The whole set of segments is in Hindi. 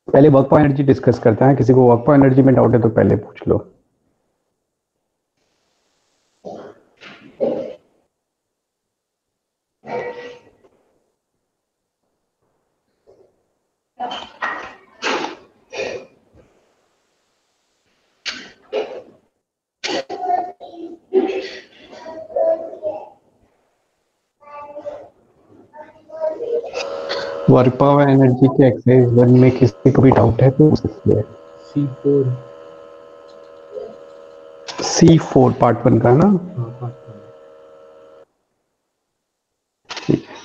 पहले वर्क पॉइंट एनर्जी डिस्कस करते हैं। किसी को वर्क पॉइंट एनर्जी में डाउट है तो पहले पूछ लो। वर्क पावर एनर्जी के एक्सरसाइज 1 में किसी को भी डाउट है तो पूछ सकते हैं। C4 पार्ट 1 का ना। ठीक है।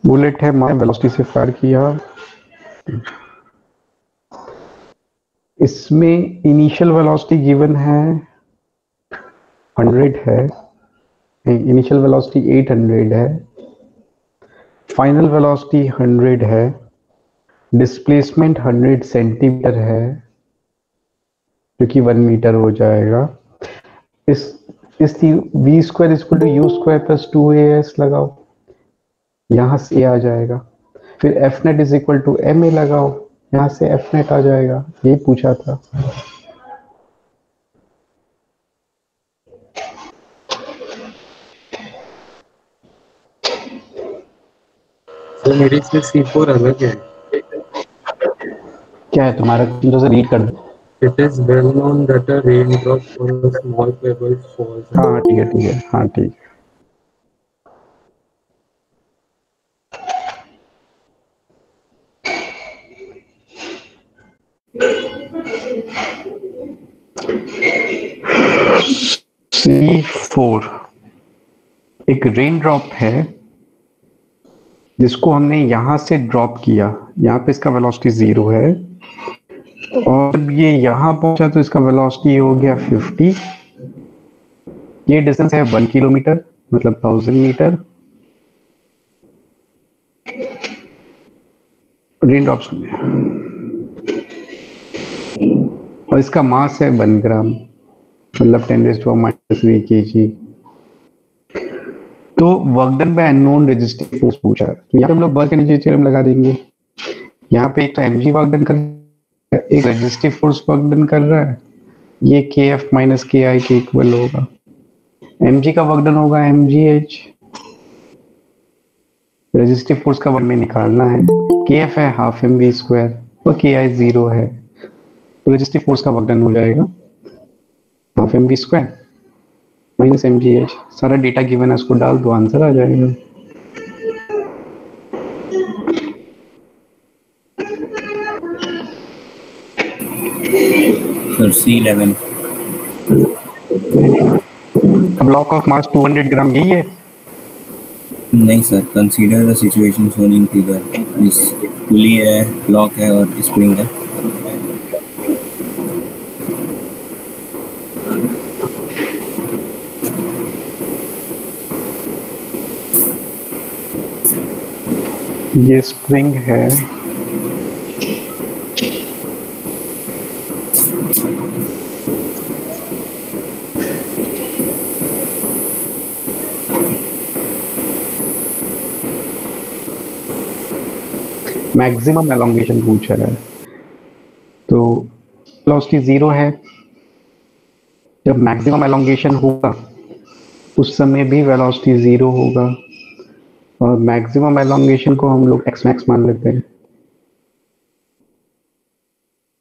बुलेट है, मैंने वेलोसिटी से फायर किया। इसमें इनिशियल वेलोसिटी गिवन है 100 है, इनिशियल वेलोसिटी 800 है, फाइनल वेलोसिटी 100 है, डिस्प्लेसमेंट 100 सेंटीमीटर है जो कि 1 मीटर हो जाएगा। इस v square equal to u square plus 2as लगाओ, यहां से आ जाएगा। फिर F net is equal to M A लगाओ, यहां से एफ नेट आ जाएगा। ये पूछा था। तो मेरे से C4 अलग है। क्या है तुम्हारा? तुम तो रीड कर दो। It is well known that a raindrop on a small pebble falls. हाँ ठीक है, ठीक है, हाँ ठीक है। C4 एक रेन ड्रॉप है जिसको हमने यहां से ड्रॉप किया। यहाँ पे इसका वेलोसिटी 0 है और ये यहां पहुंचा तो इसका वेलोसिटी हो गया 50। ये डिस्टेंस है 1 किलोमीटर, मतलब 1000 मीटर। रेन ड्रॉप्स में और इसका मास है 1 ग्राम, मतलब 10⁻³ kg। तो work done by unknown resistive force पूछा है, तो यहाँ पे हम लोग वर्क एनर्जी थ्योरम लगा देंगे। यहाँ पे एक तो mg वर्क डन कर रहा है, एक रेजिस्टिव फोर्स वर्क डन कर रहा है। ये kf माइनस ki के इक्वल होगा। mg का वर्क डन होगा mgh, रेजिस्टिव फोर्स का वर्क में निकालना है। kf है हाफ mv स्क्वायर और ki 0 है, तो रेजिस्टिव फोर्स का वर्क डन हो जाएगा half mv square minus mgh। सारा डेटा गिवन है, उसको डाल दो, आंसर आ जाएगा। Sir C11 block of mass 200 ग्राम यही है। नहीं sir, consider the situation shown in figure. इस पुली है, ब्लॉक है और स्प्रिंग है। ये स्प्रिंग है, मैक्सिमम एलोंगेशन पूछा है। तो वेलोसिटी 0 है, जब मैक्सिमम एलोंगेशन होगा उस समय भी वेलोसिटी 0 होगा और मैक्सिमम एलोंगेशन को हम लोग x मैक्स मान लेते हैं।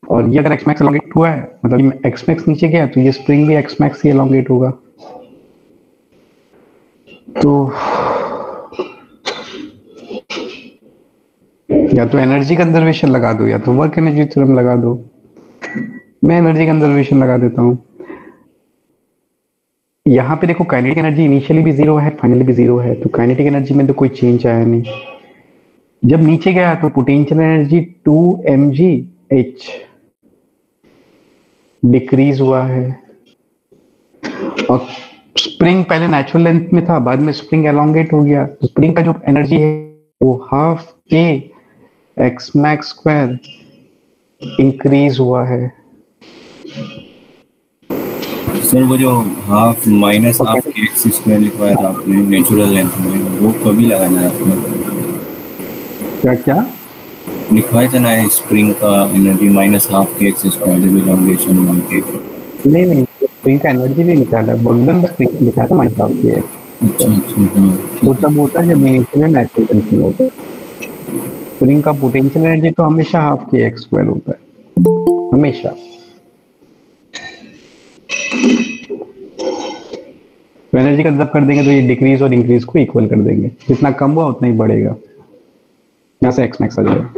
और ये अगर x मैक्स एलोंगेट हुआ है, मतलब x मैक्स नीचे गया, तो ये स्प्रिंग भी x मैक्स ही एलोंगेट होगा। तो या तो एनर्जी कंजर्वेशन लगा दो या तो वर्क एनर्जी थ्योरम लगा दो। मैं एनर्जी कंजर्वेशन लगा देता हूं। यहाँ पे देखो काइनेटिक एनर्जी इनिशियली भी 0 है, फाइनली भी 0 है, तो काइनेटिक एनर्जी में तो कोई चेंज आया नहीं। जब नीचे गया तो पोटेंशियल एनर्जी 2mgh डिक्रीज हुआ है और स्प्रिंग पहले नेचुरल लेंथ में था, बाद में स्प्रिंग एलोंगेट हो गया, तो स्प्रिंग का जो एनर्जी है वो हाफ के एक्स मैक्स स्क्वायर इंक्रीज हुआ है। सर वो जो हाफ माइनस हाफ के एक्स स्क्वायर लिखवाया था आपने नेचुरल लेंथ में, वो कभी लगाना है आपने? क्या क्या लिखवाया था ना स्प्रिंग का एनर्जी माइनस हाफ के एक्स स्क्वायर जब इलांगेशन मान के। नहीं स्प्रिंग का एनर्जी नहीं निकाला, बॉल्डन बस लिखा था माइनस हाफ के। अच्छा हाँ वो तब होता है जब इनिशियल नेचुरल टेंशन होता है। स्प्रिंग का पोटेंशियल एनर्जी तो हमेशा हाफ के एक्स स्क्वायर होता है, हमेशा। तो एनर्जी कंजर्व कर देंगे तो ये डिक्रीज और इंक्रीज को इक्वल कर देंगे, जितना कम हुआ उतना ही बढ़ेगा, यहाँ से एक्स मैक्स आ जाएगा।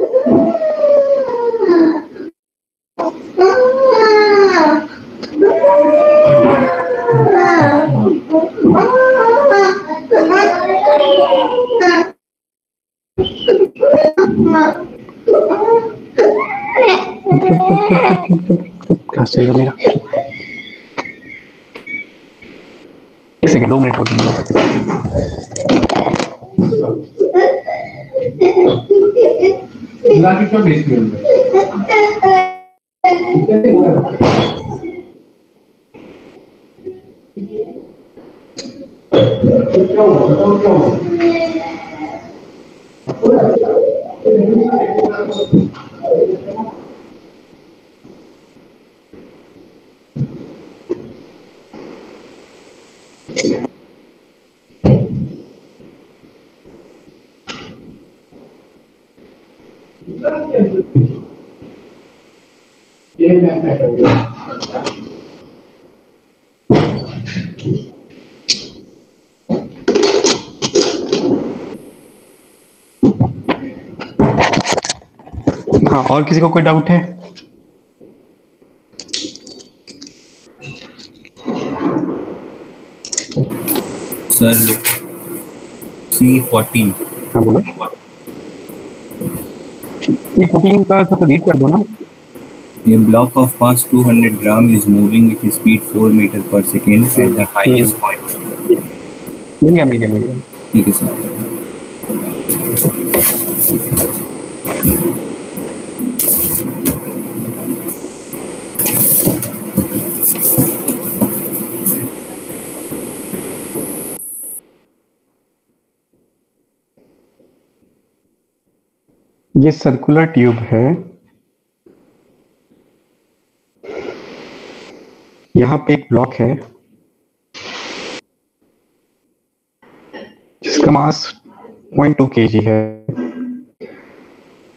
क्या चलेगा मेरा? एक सेकंड, 2 मिनट होते हाँ, और किसी को कोई डाउट है? Sir C14। हाँ बोलो। ये कुकिंग का सब रीड कर दो ना। A block of mass 200 gram is moving with a speed 4 meter per second at the highest point. Medium. ठीक है सर। ये सर्कुलर ट्यूब है, यहाँ पे एक ब्लॉक है जिसका मास 0.2 kg है।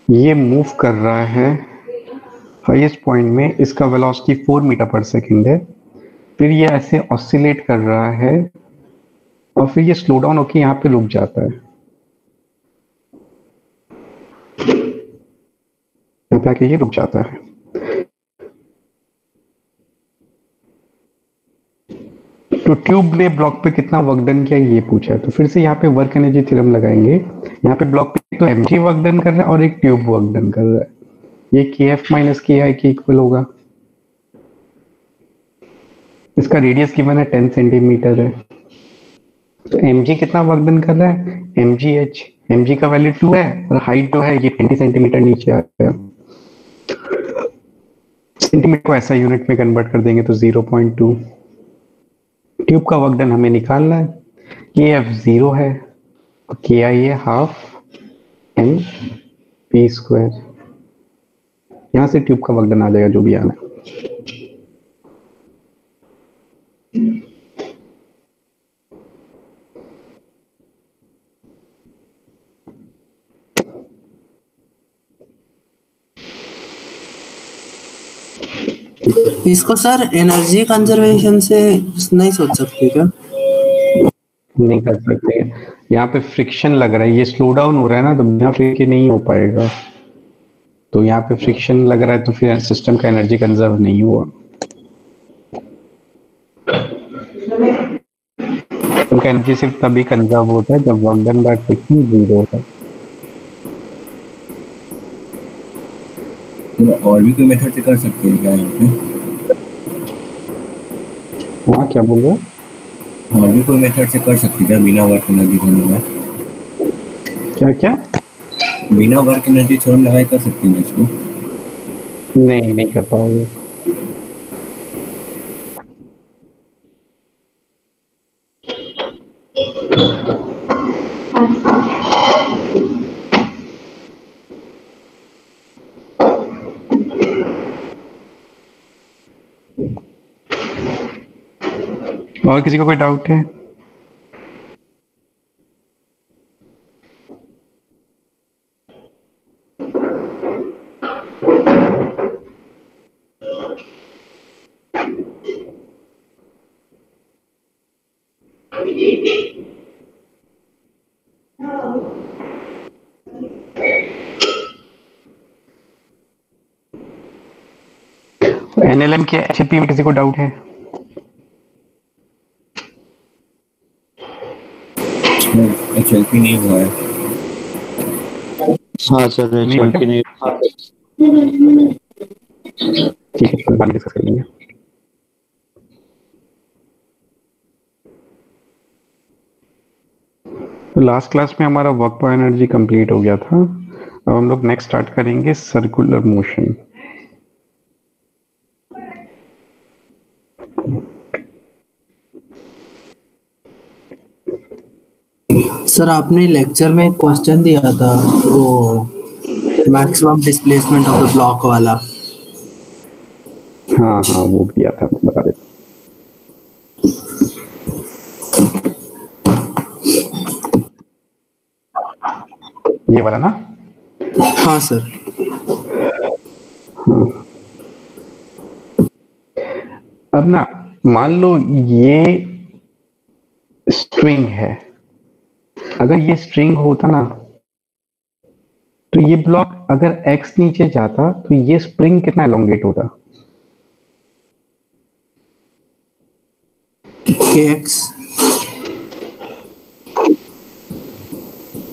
ये मूव कर रहा है हाईएस्ट पॉइंट में, इसका वेलोसिटी 4 मीटर पर सेकंड है। फिर ये ऐसे ऑसिलेट कर रहा है और फिर ये स्लो डाउन होकर यहाँ पे रुक जाता है। यहाँ पे आके ये रुक जाता है। तो ट्यूब ने ब्लॉक पे कितना वर्क डन किया ये पूछा है, तो फिर से यहाँ पे वर्क एनर्जी थ्योरम लगाएंगे। यहाँ पे ब्लॉक पे तो mg वर्क डन कर रहा है और एक ट्यूब वर्क डन कर रहा है। ये kf माइनस ki के इक्वल होगा। इसका रेडियस गिवन है 10 सेंटीमीटर है। तो mg कितना वर्क डन कर रहा है? mg का वैल्यू 2 है और हाइट जो है ये 20 सेंटीमीटर नीचे आ गया। सेंटीमीटर को ऐसा यूनिट में कन्वर्ट कर देंगे तो 0.2। ट्यूब का वर्क डन हमें निकालना है। kf 0 है और ki है हाफ mp स्क्वायर। यहां से ट्यूब का वर्क डन आ जाएगा जो भी आना है। इसको सर एनर्जी कंजर्वेशन से नहीं सोच सकते क्या? नहीं कर सकते, यहाँ पे फ्रिक्शन लग रहा है, ये स्लो डाउन हो रहा है ना, तो बिना फ्रिक्शन नहीं हो पाएगा। तो यहाँ पे फ्रिक्शन लग रहा है तो फिर सिस्टम का एनर्जी कंजर्व नहीं हुआ। सिस्टम का एनर्जी सिर्फ तभी कंजर्व होता है जब वर्क डन बाय फ्रिक्शन 0 होता है। और भी कोई मेथड से कर सकते हैं क्या यहाँ पे? हाँ क्या बोल रहे हो? और भी कोई मेथड से कर सकते हैं क्या बिना वर्क एनर्जी करने का? क्या क्या? बिना वर्क एनर्जी थ्योरम लगाए कर सकते हैं इसको? नहीं, नहीं कर पाओगे। और किसी को कोई डाउट है? एनएलएम के एचएपी में किसी को डाउट है? एचएलपी नहीं हुआ है। हाँ सर, नहीं हुआ HLP नहीं। ठीक है, कोई बात नहीं, डिस्कस कर लेंगे। तो लास्ट क्लास में हमारा वर्क पर एनर्जी कंप्लीट हो गया था। अब हम लोग नेक्स्ट स्टार्ट करेंगे सर्कुलर मोशन। सर आपने लेक्चर में एक क्वेश्चन दिया था वो maximum displacement of the block वाला। हाँ हाँ, वो दिया था, बता देता। ये वाला ना? हाँ सर। हाँ। अब ना मान लो ये स्ट्रिंग है। अगर ये स्ट्रिंग होता ना तो ये ब्लॉक अगर x नीचे जाता तो ये स्प्रिंग कितना एलोंगेट होता? kx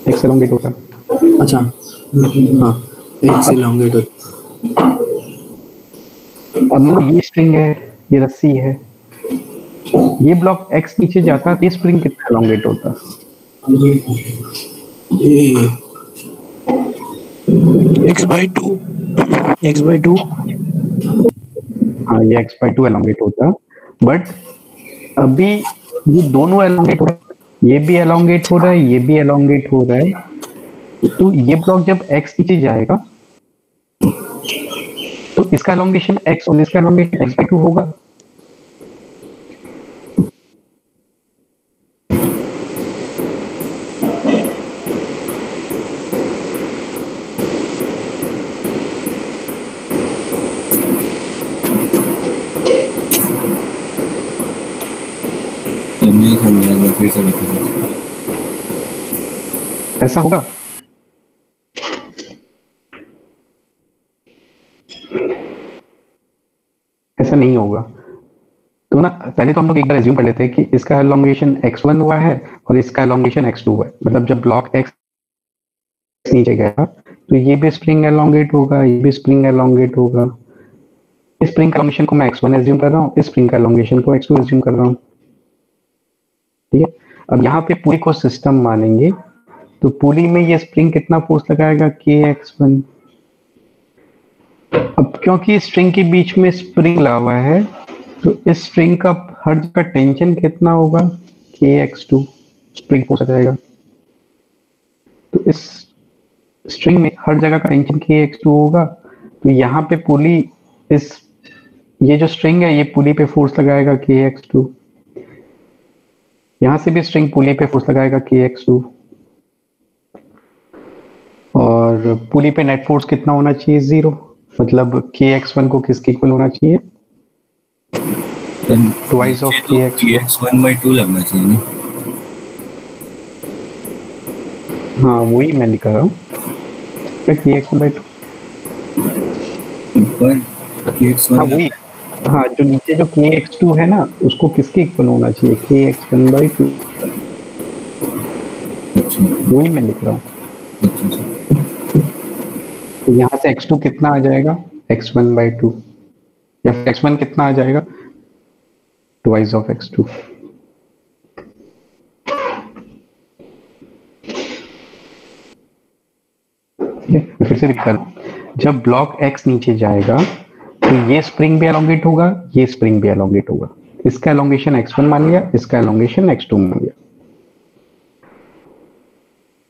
x एलोंगेट होता। अच्छा हाँ x elongate होता। अब मान लो ये स्ट्रिंग है, ये रस्सी है, ये ब्लॉक x नीचे जाता तो ये स्प्रिंग कितना एलोंगेट होता? ये x/2 x/2 हाँ, ये x/2 एलोंगेट होता। बट अभी ये दोनों एलोंगेट हो रहा है, ये भी एलोंगेट हो रहा है, ये भी एलोंगेट हो रहा है। तो ये ब्लॉक जब x नीचे जाएगा तो इसका एलोंगेशन x और इसका एलोंगेशन x/2 होगा। नहीं समझा, मैं फिर से बताऊँ। ऐसा होगा? ऐसा नहीं होगा। तो ना पहले तो हम लोग एक बार एज्यूम कर लेते हैं कि इसका एलोंगेशन x1 हुआ है और इसका एलोंगेशन x2 हुआ है। मतलब जब ब्लॉक x नीचे गया तो ये भी स्प्रिंग एलोंगेट होगा, ये भी स्प्रिंग एलोंगेट होगा। इस स्प्रिंग का एलोंगेशन को मैं x1 एज्यूम कर रहा हूँ, इस स्प्रिंग का एलोंगेशन को x2 एज्यूम कर रहा हूँ। ठीक है, अब यहाँ पे पुली को सिस्टम मानेंगे तो पुली में ये स्प्रिंग कितना फोर्स लगाएगा? kx1। अब क्योंकि स्ट्रिंग के बीच में स्प्रिंग लगा हुआ है तो इस स्ट्रिंग का हर जगह टेंशन कितना होगा? kx2 स्प्रिंग फोर्स आ जाएगा। तो इस स्ट्रिंग में हर जगह का टेंशन kx2 होगा। तो यहाँ पे पुली ये जो स्ट्रिंग है ये पुली पे फोर्स लगाएगा kx2। यहाँ से भी स्ट्रिंग पुली पे फोर्स लगाएगा kx2। और पुली पे नेट फोर्स कितना होना चाहिए? 0। मतलब kx1 को किसके इक्वल होना चाहिए? ट्वाइस ऑफ kx1/2 लगना चाहिए ना? हाँ, वही मैं लिख रहा हूँ। kx1/2। ऊपर kx1 हाँ वही, हाँ जो नीचे जो kx2 है ना उसको किसके इक्वल होना चाहिए? kx1/2। वही मैं लिख रहा हूँ। तो यहाँ से x2 कितना आ जाएगा? x1/2। या फिर x1 कितना आ जाएगा? Twice of x2। ठीक है, फिर से रिपीट कर, जब ब्लॉक एक्स नीचे जाएगा तो ये स्प्रिंग भी एलोंगेट होगा, ये स्प्रिंग भी एलोंगेट होगा। इसका एलोंगेशन x1 मान लिया, इसका एलोंगेशन x2 मान लिया।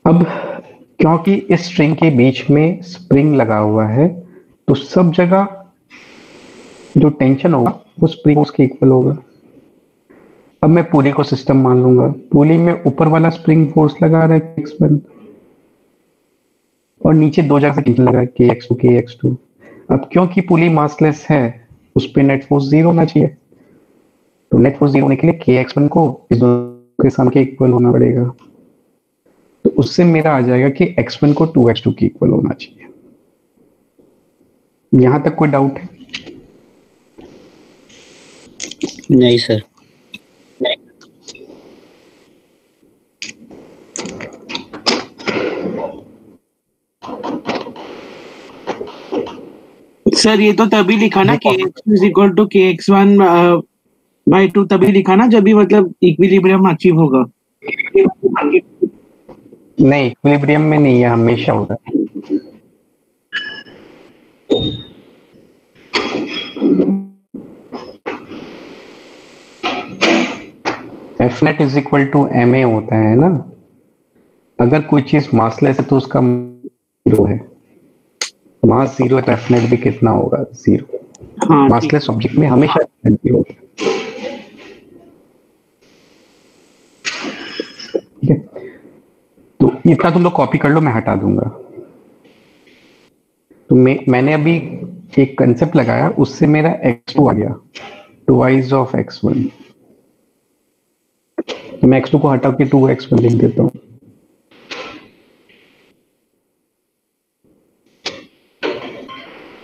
अब क्योंकि इस स्ट्रिंग के बीच में स्प्रिंग लगा हुआ है तो सब जगह जो टेंशन होगा वो स्प्रिंग फोर्स के इक्वल होगा। अब मैं पुली को सिस्टम मान लूंगा, पुली में ऊपर वाला स्प्रिंग फोर्स लगा रहा है x1 और नीचे दो जगह टेंशन लगा है kx2 kx2। अब क्योंकि पुली मासलेस है उस पे नेट फोर्स 0 होना चाहिए, तो नेट फोर्स 0 होने के लिए kx1 को इस दोनों के सम के इक्वल होना पड़ेगा। तो उससे मेरा आ जाएगा कि x1 को 2x2 के इक्वल होना चाहिए। यहां तक कोई डाउट है? नहीं सर। सर ये तो तभी लिखा ना kx2 is equal to kx1 by 2, तभी लिखा ना जब भी मतलब इक्विलिब्रियम अचीव होगा। नहीं, इक्विलिब्रियम में नहीं है, हमेशा होता है। F net is equal to M A होता है ना। अगर कोई चीज मासलेस है तो उसका 0 है, मास 0 है तो एफ नेट भी कितना होगा? 0। हाँ, मासलेस ऑब्जेक्ट में हमेशा एफ नेट 0 होता है। ठीक है, तो इतना तुम लोग कॉपी कर लो, मैं हटा दूंगा। तो मैंने अभी एक कंसेप्ट लगाया, उससे मेरा x2 आ गया, ट्वाइस ऑफ x1। तो मैं x2 को हटा के 2x1 लिख देता हूं।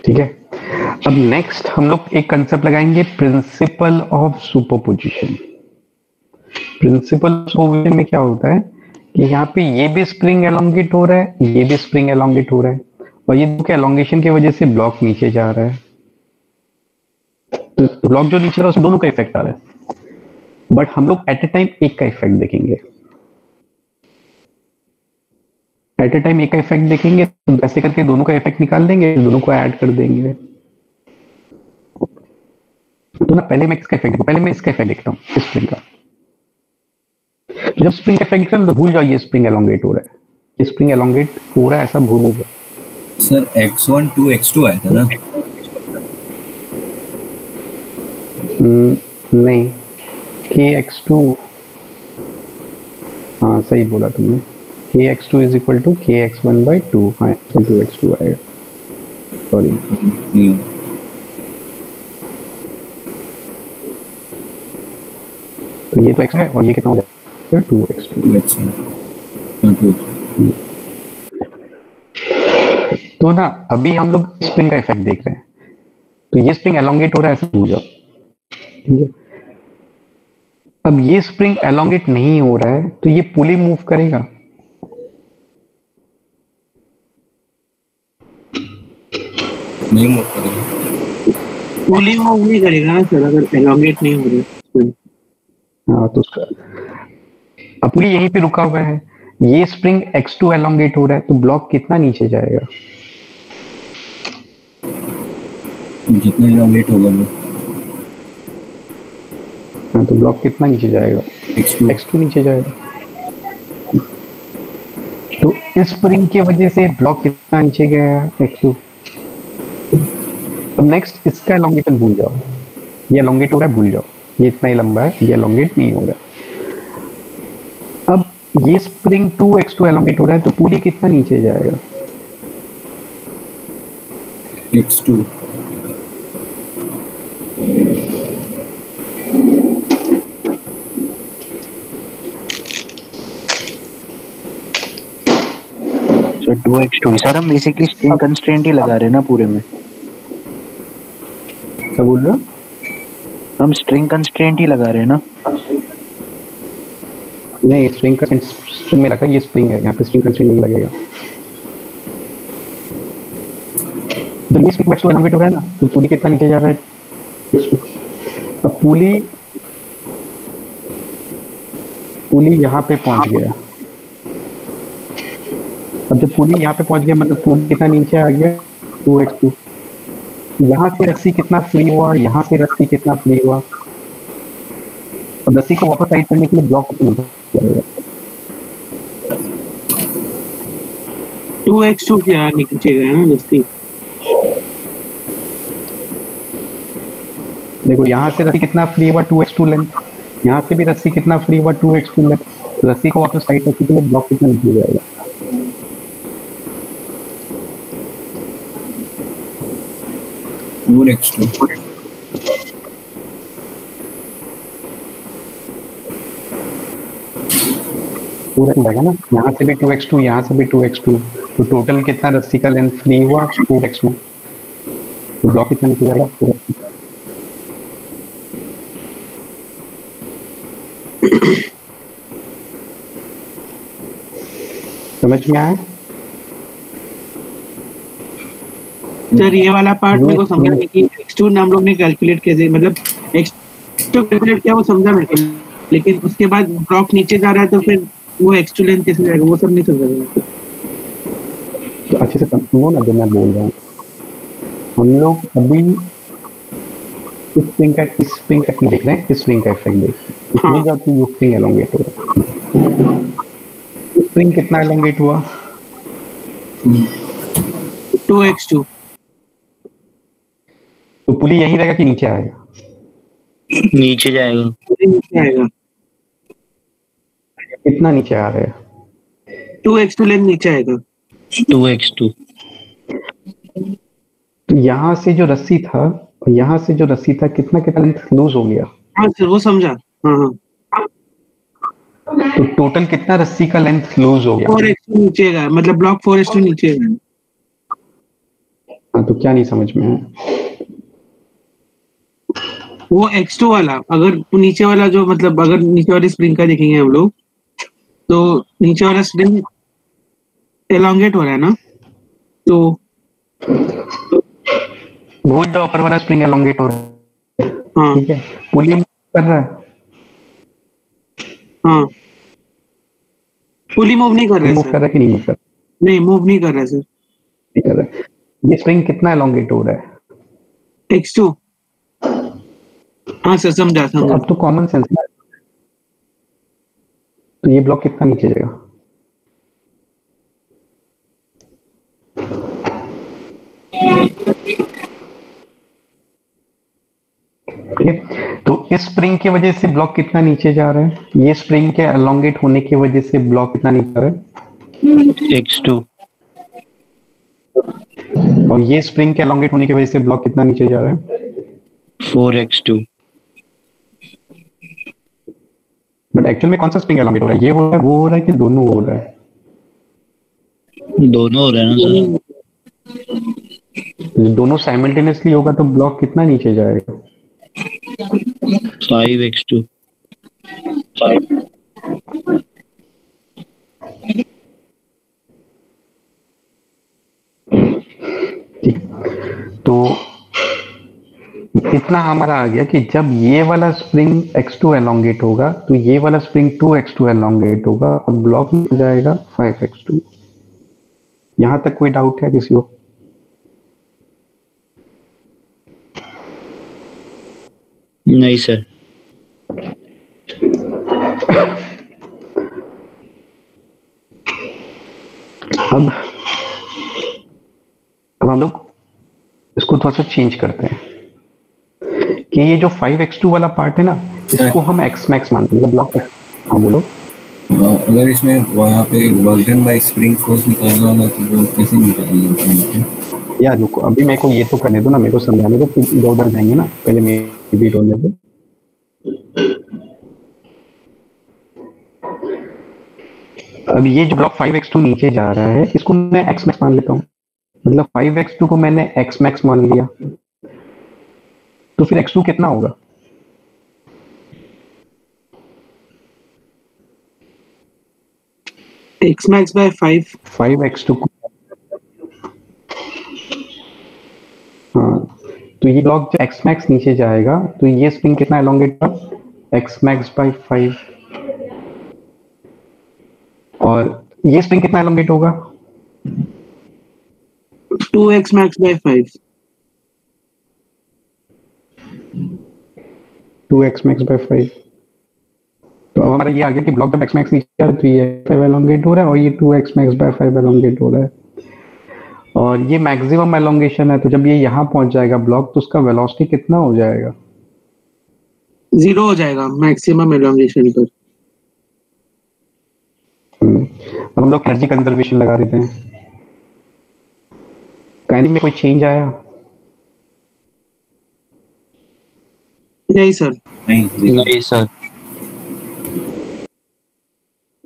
ठीक है, अब नेक्स्ट हम लोग एक कंसेप्ट लगाएंगे, principle of superposition. Principle of superposition में क्या होता है कि यहाँ पे ये भी स्प्रिंग एलोंगेट हो रहा है, ये भी स्प्रिंग एलोंगेट हो रहा है, और ये दो के एलोंगेशन की वजह से ब्लॉक नीचे जा रहा है। तो ब्लॉक जो नीचे जा रहा है उसमें दोनों का इफेक्ट आ रहा है, बट हम लोग एट ए टाइम एक का इफेक्ट देखेंगे। एट ए टाइम एक का इफेक्ट देखेंगे, तो ऐसे करके दोनों का इफेक्ट निकाल देंगे, दोनों को ऐड कर देंगे। तो ना पहले मैं किसका इफेक्ट देखूं? पहले मैं इसका इफेक्ट देखता हूँ, इस स्प्रिंग का। जब स्प्रिंग का इफेक्ट तो भूल जाओ ये स्प्रिंग एलोंगेट हो रहा है, ये स्प्रिंग एलोंगेट हो रहा है, ऐसा भूल जाओ। सर x1 2x2 आया था ना? नहीं, kx2, हाँ सही बोला तुमने, kx2 is equal to kx1 by 2। हाँ 2x2 आएगा, सॉरी। तो ये तो x है और ये कितना हो जाएगा? 2x2। तो ना अभी हम लोग स्प्रिंग का इफेक्ट देख रहे हैं, तो ये स्प्रिंग एलोंगेट हो रहा है, ऐसा भूल जाओ। ठीक है, अब ये स्प्रिंग एलोंगेट नहीं हो रहा है तो ये पुली मूव करेगा। नहीं मूव करेगा, पुली मूव नहीं करेगा ना सर, अगर एलोंगेट नहीं हो रहा। हाँ तो अब पुली यहीं पे रुका हुआ है, ये स्प्रिंग x2 एलोंगेट हो रहा है, तो ब्लॉक कितना नीचे जाएगा? जितना एलोंगेट होगा वो। हाँ तो ब्लॉक कितना नीचे जाएगा? x2 नीचे जाएगा। तो इस स्प्रिंग की वजह से ब्लॉक कितना नीचे गया? x2। अब नेक्स्ट इसका एलोंगेशन भूल जाओ, ये एलोंगेट हो रहा है, भूल जाओ, ये इतना ही लंबा है, ये एलोंगेट नहीं हो रहा। अब ये स्प्रिंग 2x2 एलोंगेट हो रहा है, तो पुली कितना नीचे जाएगा? x2। सर 2x2 सर, हम बेसिकली स्ट्रिंग कंस्ट्रेंट ही लगा रहे हैं ना पूरे में। क्या बोल रहे हो? हम स्ट्रिंग कंस्ट्रेंट ही लगा रहे हैं ना। नहीं, स्प्रिंग का स्ट्रिंग में लगा, ये स्प्रिंग है, यहाँ पे स्प्रिंग कंस्ट्रेंट नहीं लगेगा। जब ये स्प्रिंग x2 एलोंगेट हो रहा है ना, तो पुली कितना नीचे जा रहा है? अब पुली यहाँ पे पहुंच गया, अब जब पुली यहाँ पे पहुंच गया मतलब पुली कितना नीचे आ गया 2x2, यहाँ से रस्सी कितना फ्री हुआ, यहाँ से रस्सी कितना फ्री हुआ, और रस्सी को वापस साइड करने के लिए ब्लॉक कितना जाएगा 2x2 क्या नीचे गया ना रस्सी। देखो यहाँ से रस्सी कितना फ्री हुआ 2x2 लेंथ, यहाँ से भी रस्सी कितना फ्री हुआ 2x2 लेंथ, रस्सी को वापस साइड करने के लिए ब्लॉक कितना नीचे जाएगा। पूरा जाएगा ना, यहाँ से भी 2x2, यहाँ से भी 2x2, तो टोटल कितना रस्सी का लेंथ फ्री हुआ 4x2, तो ब्लॉक कितना नीचे जाएगा पूरा। समझ में आया सर? ये वाला पार्ट मेरे को समझा नहीं कि x2 हम लोग ने कैलकुलेट कैसे, मतलब x2 कैलकुलेट किया वो समझा मेरे को, लेकिन उसके बाद ब्लॉक नीचे जा रहा है तो फिर वो x2 लेंथ कैसे जाएगा वो सब नहीं समझा मेरे को। तो अच्छे से सुनो ना जो मैं बोल रहा हूँ। हम लोग अभी इस स्प्रिंग का देख रहे हैं, इस स्प्रिंग का इफेक्ट देख रहे हैं। इसमें जब ये स्प्रिंग एलोंगेट हो रहा है, स्प्रिंग कितना एलोंगेट हुआ 2x2। तो पुली यहीं रहेगा कि नीचे आएगा? नीचे जाएगा। नीचे आएगा। कितना नीचे आ रहा है? 2x2 लेंथ नीचे आएगा। 2x2। तो यहाँ से जो रस्सी था और यहाँ से जो रस्सी था कितना कितना लेंथ लूज हो गया। हाँ सर वो समझा। हाँ हाँ। तो टोटल कितना रस्सी का लेंथ लूज हो गया? 4x2 नीचे गया, मतलब ब्लॉक 4x2 नीचे गया। हाँ तो क्या नहीं समझ में है? वो x2 वाला, अगर नीचे वाला जो मतलब अगर नीचे वाली स्प्रिंग का देखेंगे हम लोग तो नीचे वाला स्प्रिंग एलोंगेट हो रहा है ना, तो वो जो ऊपर वाला स्प्रिंग एलोंगेट हो रहा है। हाँ ठीक है, पुली कर रहा है। हाँ पुली मूव नहीं कर रहा मूव है कर रहा है कि नहीं मूव कर रहा नहीं मूव नहीं कर रहा है सर। नहीं कर रहा है। ये स्प्रिंग कितना एलोंगेट हो रहा है? x2। हाँ सर समझा तो समझा। अब तो कॉमन सेंस है, तो ये ब्लॉक कितना नीचे जाएगा? ठीक है, तो इस स्प्रिंग की वजह से ब्लॉक कितना नीचे जा रहा है? ये स्प्रिंग के एलोंगेट होने की वजह से ब्लॉक कितना नीचे जा रहा है? x2। और ये स्प्रिंग के एलोंगेट होने की वजह से ब्लॉक कितना नीचे जा रहा है? 4x2। बट एक्चुअल में कौन सा स्प्रिंग एलोंगेट हो रहा है? ये हो रहा है, वो हो रहा है कि दोनों हो रहा है? दोनों हो रहे हैं ना सर। दोनों साइमल्टेनियसली होगा तो ब्लॉक कितना नीचे जाएगा? 5x2। ठीक, तो इतना हमारा आ गया कि जब ये वाला स्प्रिंग x2 एलोंगेट होगा तो ये वाला स्प्रिंग 2x2 एलोंगेट होगा और ब्लॉक में जाएगा 5x2। यहां तक कोई डाउट है किसी को? नहीं सर। अब हम लोग इसको थोड़ा सा चेंज करते हैं कि ये जो 5x2 वाला पार्ट है ना, इसको हम x max मानते हैं, ब्लॉक। हाँ बोलो। अगर इसमें वहाँ पे work done by spring force निकालना होगा तो वो कैसे निकालेंगे? यार रुको, अभी मेरे को ये तो करने दो ना, मेरे को समझाने दो, फिर इधर उधर जाएंगे ना, पहले मेरी बीट होने दो। अब ये जो ब्लॉक 5x2 नीचे जा रहा है इसको मैं x max मान लेता हूँ, मतलब 5x2 को मैंने x max मान लिया, तो फिर x2 कितना होगा? x max by 5x2 को, हाँ, तो ये ब्लॉक जो x max नीचे जाएगा तो ये स्प्रिंग कितना एलोंगेट होगा? x max by 5। और ये स्प्रिंग कितना एलोंगेट होगा? 2x max by 5. 2x max by 5। तो अब हमारा ये आ गया कि ब्लॉक जब x max नीचे आ रहा है तो ये 5 एलोंगेट हो रहा है और ये 2x max by 5 एलोंगेट हो रहा है और ये मैक्सिमम एलोंगेशन है। तो जब ये यहाँ पहुंच जाएगा ब्लॉक तो उसका वेलोसिटी कितना हो जाएगा? 0 हो जाएगा मैक्सिमम एलोंगेशन पर। अब हम लोग एनर्जी कंजर्वेशन लगा देते हैं। काइनेटिक में कोई चेंज आया? नहीं सर। नहीं sir.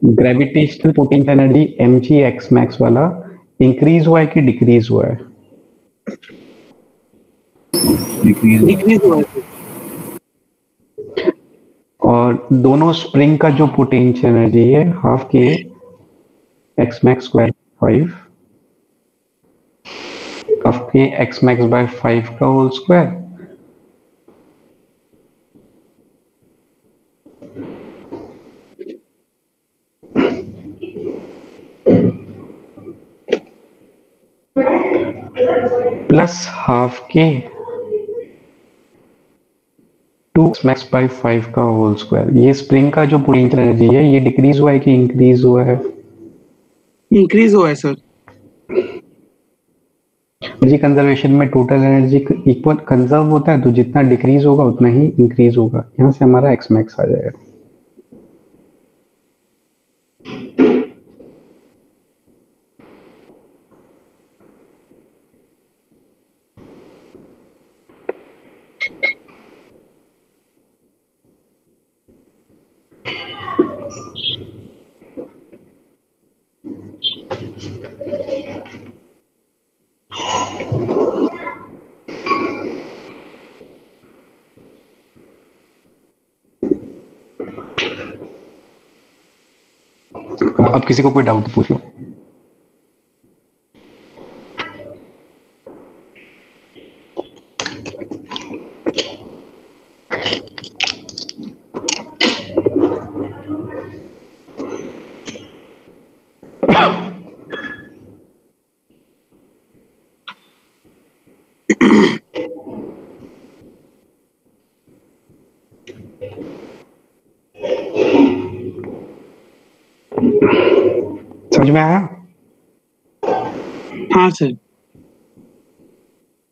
Gravitational potential energy mg x max वाला इंक्रीज हुआ है कि डिक्रीज हुआ है? डिक्रीज हुआ है। और दोनों स्प्रिंग का जो पोटेंशियल एनर्जी है हाफ के x max स्क्वायर 5 हाफ के x max by 5 का होल स्क्वायर प्लस हाफ के 2x max by 5 का होल स्क्वायर। ये स्प्रिंग का जो पोटेंशियल एनर्जी है ये डिक्रीज हुआ है कि इंक्रीज हुआ है? इंक्रीज हुआ है सर। एनर्जी कंजर्वेशन में टोटल एनर्जी इक्वल कंजर्व होता है तो जितना डिक्रीज होगा उतना ही इंक्रीज होगा। यहाँ से हमारा x max आ जाएगा। अब किसी को कोई डाउट पूछ लो। समझ में आया? हाँ सर।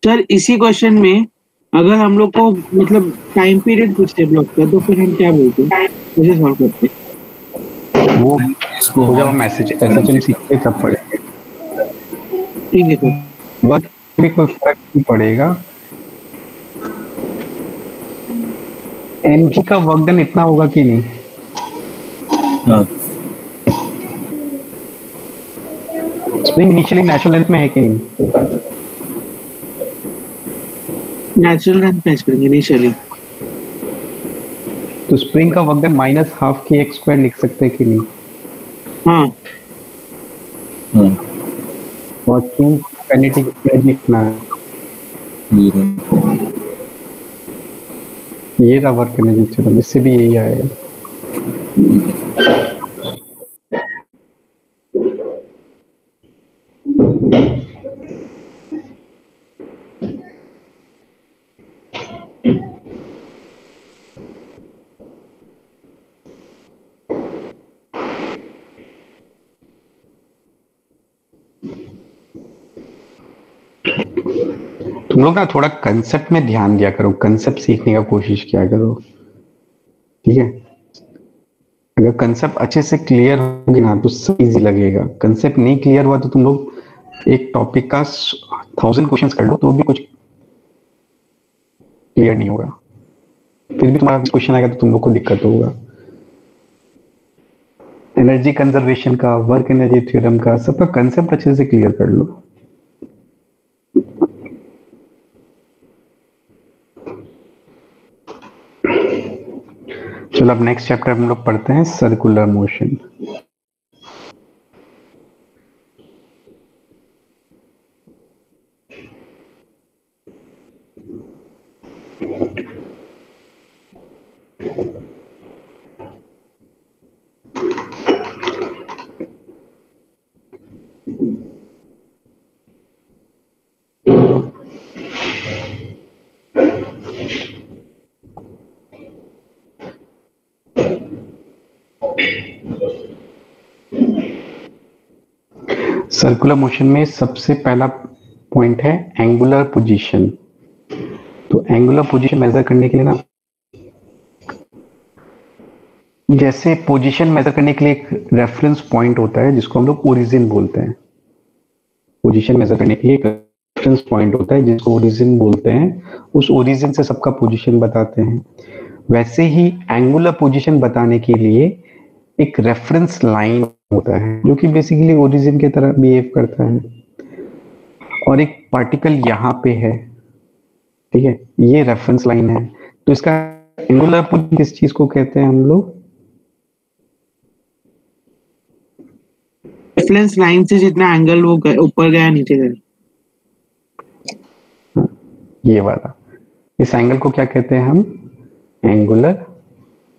सर इसी क्वेश्चन में अगर हम लोग को मतलब टाइम पीरियड पूछते ब्लॉक का तो फिर हम क्या बोलते हैं, कैसे सॉल्व करते हैं? वो जब हम मैसेज एसएचएम सीखते तब पढ़े। ठीक है सर। वक्त में कोई फर्क नहीं पड़ेगा। एनजी का वर्क डन इतना होगा कि नहीं? हाँ स्प्रिंग इनिशियली नेचुरल लेंथ में है कि नहीं? नेचुरल लेंथ पे करेंगे इनिशियली। तो स्प्रिंग का वर्क डन माइनस हाफ के एक्स स्क्वायर लिख सकते हैं कि नहीं? हाँ हाँ और क्यों काइनेटिक एनर्जी लिखना है? ये रहा वर्क एनर्जी। चलो इससे भी यही आएगा। तुम लोग ना थोड़ा कंसेप्ट में ध्यान दिया करो, कंसेप्ट सीखने का कोशिश किया करो, ठीक है? अगर कंसेप्ट अच्छे से क्लियर होगी ना तो सब इजी लगेगा। कंसेप्ट नहीं क्लियर हुआ तो तुम लोग एक टॉपिक का 1000 क्वेश्चंस कर लो तो भी कुछ क्लियर नहीं होगा। फिर भी तुम्हारा क्वेश्चन आएगा तो तुम लोग को दिक्कत होगा। एनर्जी कंजर्वेशन का, वर्क एनर्जी थ्योरम का, सबका कंसेप्ट अच्छे से क्लियर कर लो। चलो अब नेक्स्ट चैप्टर हम लोग पढ़ते हैं सर्कुलर मोशन। सर्कुलर मोशन में सबसे पहला पॉइंट है एंगुलर पोजीशन। तो एंगुलर पोजीशन मेजर करने के लिए ना, जैसे पोजीशन मेजर करने के लिए एक रेफरेंस पॉइंट होता है जिसको हम लोग ओरिजिन बोलते हैं। पोजीशन मेजर करने के लिए एक रेफरेंस पॉइंट होता है जिसको ओरिजिन बोलते हैं। उस ओरिजिन से सबका पोजीशन बताते हैं। वैसे ही एंगुलर पोजीशन बताने के लिए एक रेफरेंस लाइन होता है जो कि बेसिकली ओरिजिन की तरह बिहेव करता है, और एक पार्टिकल यहाँ पे है, ठीक है, ये रेफरेंस लाइन है। तो इसका एंगुलर पोजीशन किस चीज को कहते हैं हम लोग? रेफरेंस लाइन से जितना एंगल वो ऊपर गया नीचे गया, ये वाला, इस एंगल को क्या कहते हैं हम? Angular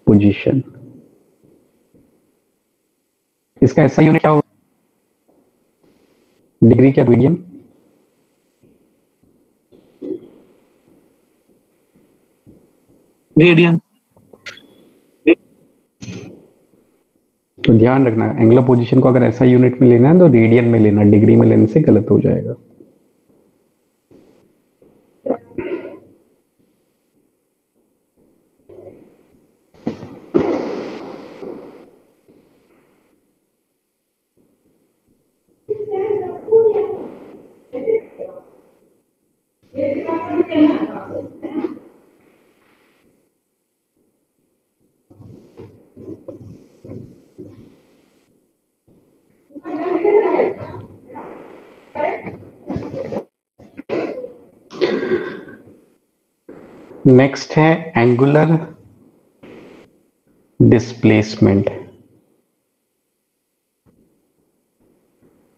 position. इसका ऐसा यूनिट क्या होगा? डिग्री क्या, रेडियन? रेडियन। तो ध्यान रखना, एंगुलर पोजीशन को अगर ऐसा यूनिट में लेना है तो रेडियन में लेना, डिग्री में लेने से गलत हो जाएगा। नेक्स्ट है एंगुलर डिस्प्लेसमेंट।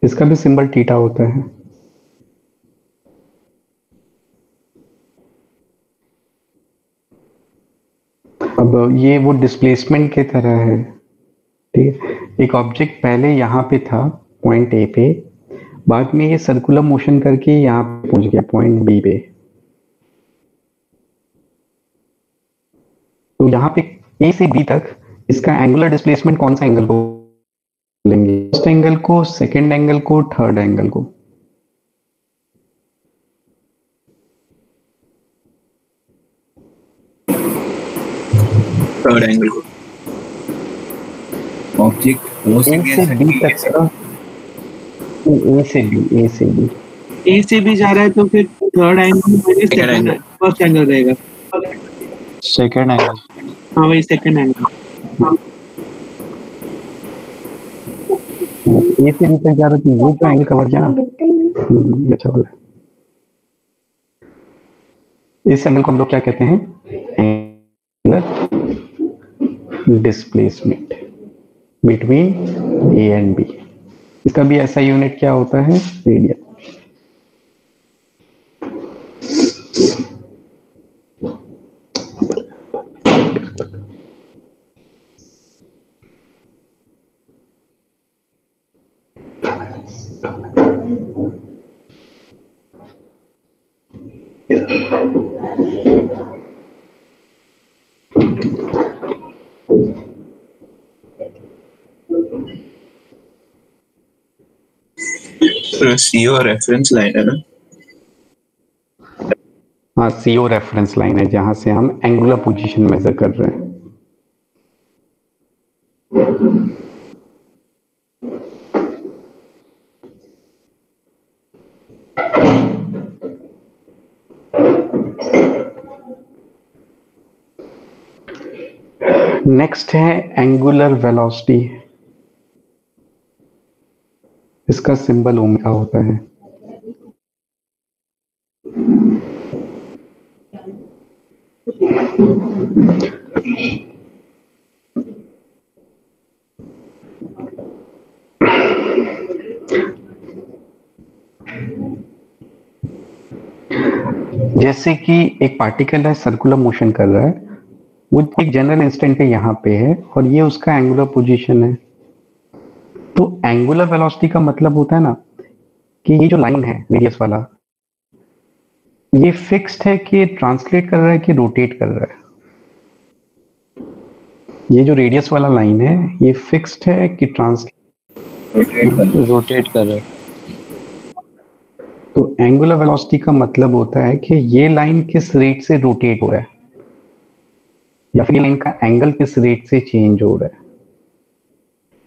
इसका भी सिंबल थीटा होता है। अब ये वो डिस्प्लेसमेंट की तरह है, ठीक है। एक ऑब्जेक्ट पहले यहाँ पे था पॉइंट ए पे, बाद में ये सर्कुलर मोशन करके यहाँ पे पहुंच गया पॉइंट बी पे। तो यहाँ पे ए से बी तक इसका एंगुलर डिस्प्लेसमेंट कौन सा एंगल को लेंगे? फर्स्ट एंगल को, सेकंड एंगल को, थर्ड एंगल को? थर्ड एंगल को। ऑब्जेक्ट ओ से ए से बी तक का, ए से बी, ए से बी, ए से भी जा रहा है तो फिर थर्ड एंगल फर्स्ट एंगल रहेगा। Second angle. हाँ वही सेकंड एंगल। ए से बी तक जा रहा है, वो तो एंगल कवर किया ना। अच्छा बोला। इस एंगल को हम लोग क्या कहते हैं? Angular displacement between A and B. इसका भी ऐसा यूनिट क्या होता है? रेडियन। सीओ रेफरेंस लाइन है ना? हाँ, सीओ रेफरेंस लाइन है जहां से हम एंगुलर पोजीशन मेजर कर रहे हैं। नेक्स्ट है एंगुलर वेलोसिटी। इसका सिंबल ओमेगा होता है। जैसे कि एक पार्टिकल है, सर्कुलर मोशन कर रहा है, वो एक जनरल इंस्टेंट पे यहाँ पे है और ये उसका एंगुलर पोजीशन है। तो एंगुलर वेलोसिटी का मतलब होता है ना कि ये जो लाइन है रेडियस वाला, ये फिक्स्ड है कि ट्रांसलेट कर रहा है कि रोटेट कर रहा है। ये जो रेडियस वाला लाइन है ये फिक्स्ड है कि रोटेट कर रोटेट कर रहा है। तो एंगुलर वेलोसिटी का मतलब होता है कि ये लाइन किस रेट से रोटेट हो रहा है या फिर लाइन का एंगल किस रेट से चेंज हो रहा है।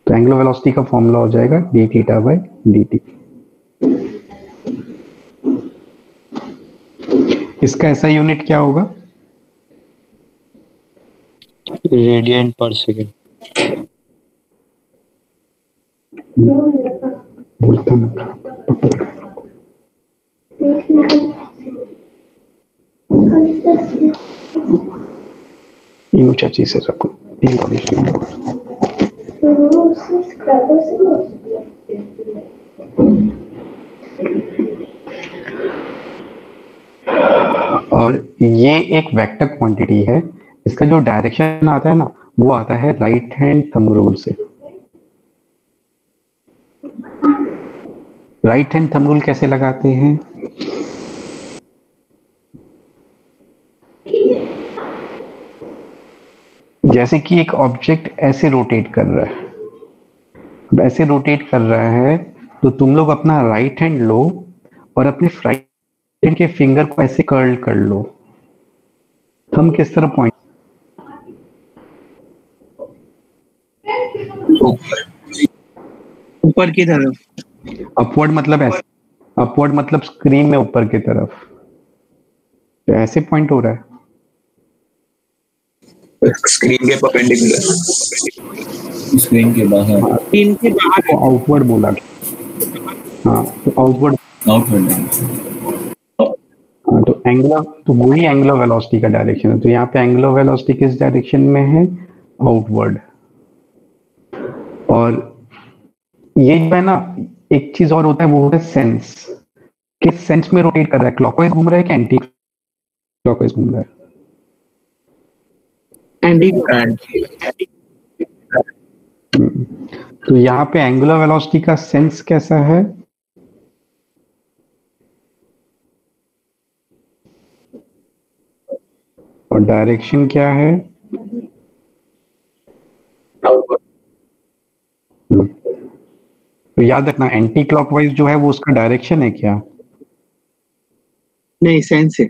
तो एंगुलर वेलोसिटी का फॉर्मूला हो जाएगा D theta by D T. इसका ऐसा यूनिट क्या होगा? रेडियन पर सेकेंड। बोलता ना तीन ऊंचा चीज से रखो, तीन कंडीशन। और ये एक वेक्टर क्वांटिटी है, इसका जो डायरेक्शन आता है ना वो आता है राइट हैंड थंब रूल से। राइट हैंड थंब रूल कैसे लगाते हैं? जैसे कि एक ऑब्जेक्ट ऐसे रोटेट कर रहा है, अब ऐसे रोटेट कर रहा है तो तुम लोग अपना राइट हैंड लो और अपने राइट हैंड के फिंगर को ऐसे कर्ल कर लो। थंब किस तरह पॉइंट? ऊपर की तरफ। अपवर्ड मतलब ऐसे, अपवर्ड मतलब स्क्रीन में ऊपर की तरफ, तो ऐसे पॉइंट हो रहा है। स्क्रीन के परपेंडिकुलर, स्क्रीन के बाहर, स्क्रीन के बाहर तो आउटवर्ड बोला। हाँ तो आउटवर्ड, आउटवर्ड। हाँ तो एंगुलर, तो वही एंगुलर वेलोसिटी का डायरेक्शन है। तो यहाँ पे एंगुलर वेलोसिटी किस डायरेक्शन में है? आउटवर्ड। और ये जो है ना, एक चीज और होता है वो होता है सेंस। किस सेंस में रोटेट कर रहा है? क्लॉकवाइज घूम रहा है कि एंटी क्लॉकवाइज घूम रहा है? तो यहाँ पे एंगुलर वेलोसिटी का सेंस कैसा है? और डायरेक्शन क्या है? तो याद रखना एंटी क्लॉकवाइज जो है वो उसका डायरेक्शन है क्या? नहीं, सेंस है।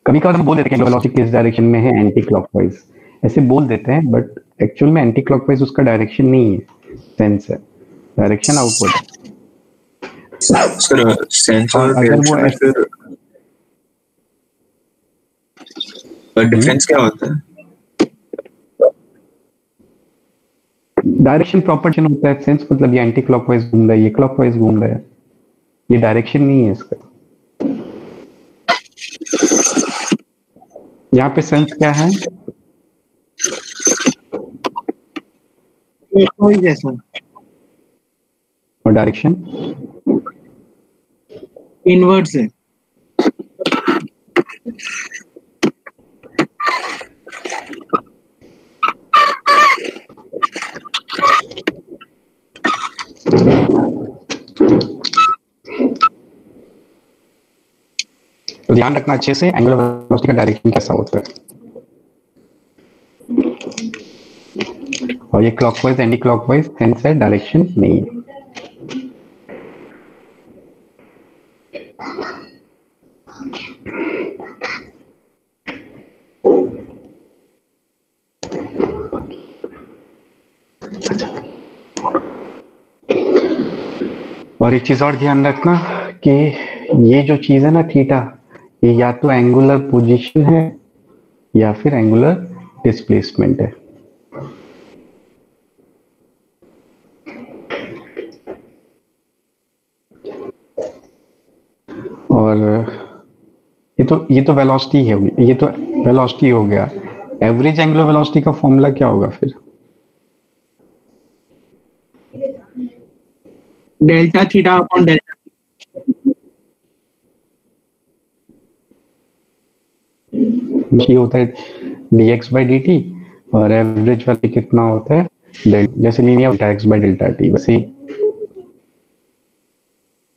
कभी कभार हम बोल देते हैं कि वेलोसिटी किस डायरेक्शन में है, एंटी क्लॉकवाइज ऐसे बोल देते हैं, बट एक्चुअल में एंटी क्लॉकवाइज उसका डायरेक्शन नहीं है, सेंस है, डायरेक्शन आउटवर्ड है। सर सेंस और अगर वो डायरेक्शन में फिर डिफरेंस क्या होता है? डायरेक्शन प्रॉपर्टी होता है, सेंस मतलब ये एंटी क्लॉकवाइज घूम रहा है, ये क्लॉकवाइज घूम रहा है, ये डायरेक्शन नहीं है इसका। यहाँ पे सेंस क्या है? कोई जैसा। और डायरेक्शन इनवर्ड्स है। तो ध्यान रखना अच्छे से एंगुलर वेलोसिटी का डायरेक्शन कैसा होता है। और ये क्लॉकवाइज एंटी क्लॉकवाइज सेंस है, डायरेक्शन नहीं है। और एक चीज और ध्यान रखना कि ये जो चीज है ना थीटा, ये या तो एंगुलर पोजीशन है या फिर एंगुलर डिस्प्लेसमेंट है। और ये तो वेलोसिटी है, ये तो वेलोसिटी हो गया। एवरेज एंगुलर वेलोसिटी का फॉर्मूला क्या होगा फिर? Delta theta upon delta. ये होता है dx by dt और एवरेज वाले कितना होता है जैसे linear delta x by delta t, वैसे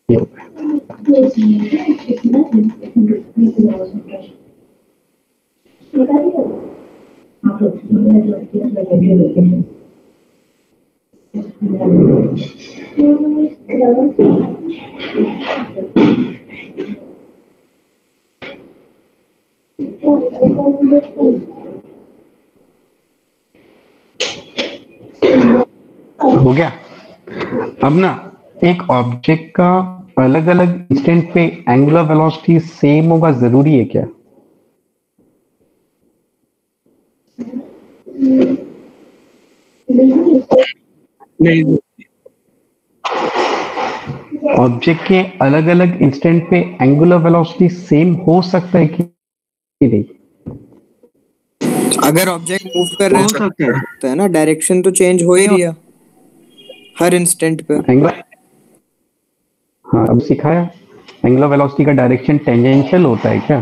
ये होता है। हो गया। अब ना एक ऑब्जेक्ट का अलग अलग इंस्टेंट पे एंगुलर वेलोसिटी सेम होगा जरूरी है क्या? नहीं, ऑब्जेक्ट के अलग अलग इंस्टेंट पे एंगुलर वेलोसिटी सेम हो सकता है कि नहीं? अगर ऑब्जेक्ट मूव कर रहे हो हैं सकता है। तो है ना, डायरेक्शन तो चेंज हो ही रही है हर इंस्टेंट पे। एंगुलर, हाँ अब सिखाया। एंगुलर वेलोसिटी का डायरेक्शन टेंजेंशियल होता है क्या?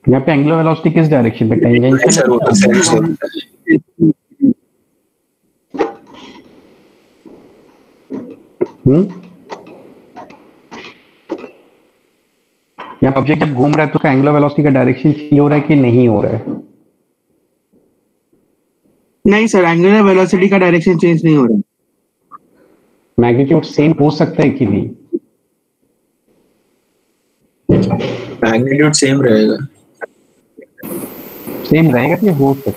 यहाँ पे एंगुलर वेलोसिटी किस डायरेक्शन पे? नहीं टेंजेंशियल सर, वो तो सेंस होता है। यहाँ ऑब्जेक्ट जब घूम रहा है तो उसका एंगुलर वेलोसिटी का डायरेक्शन चेंज हो रहा है कि नहीं हो रहा है? नहीं सर, एंगुलर वेलोसिटी का डायरेक्शन चेंज नहीं हो रहा। मैग्नीट्यूड सेम हो सकता है कि नहीं? मैग्नीट्यूड सेम रहेगा। सेम रहेगा कि हो सकता है?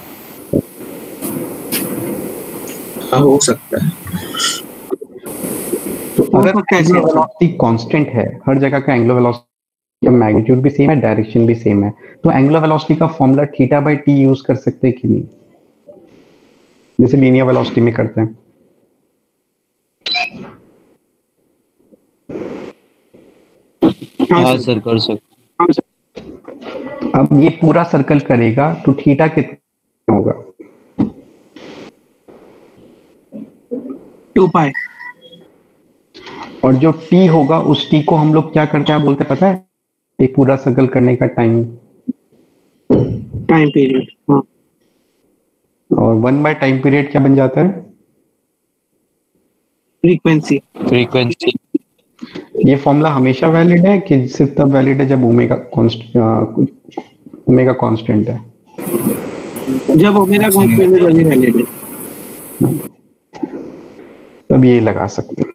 हाँ, हो सकता है। तो अगर एंगुलर वेलोसिटी कांस्टेंट है, हर जगह का एंगुलर वेलोसिटी का मैग्नीट्यूड भी सेम है, डायरेक्शन भी सेम है, तो एंगुलर वेलोसिटी का formula theta by T use कर सकते हैं कि नहीं, जैसे लीनियर वेलोसिटी में करते हैं? हाँ सर, कर सकते। अब ये पूरा सर्कल करेगा तो थीटा कितना होगा? 2 पाई। और जो टी होगा उस टी को हम लोग क्या करते हैं बोलते पता है? एक पूरा सर्कल करने का टाइम पीरियड। हाँ। और 1 बाय टाइम पीरियड क्या बन जाता है? फ्रीक्वेंसी। ये फॉर्मूला हमेशा वैलिड है कि सिर्फ तब वैलिड है जब ओमेगा कांस्टेंट है? जब ओमेगा कांस्टेंट है तभी वैलिड है। तब ये लगा सकते हैं।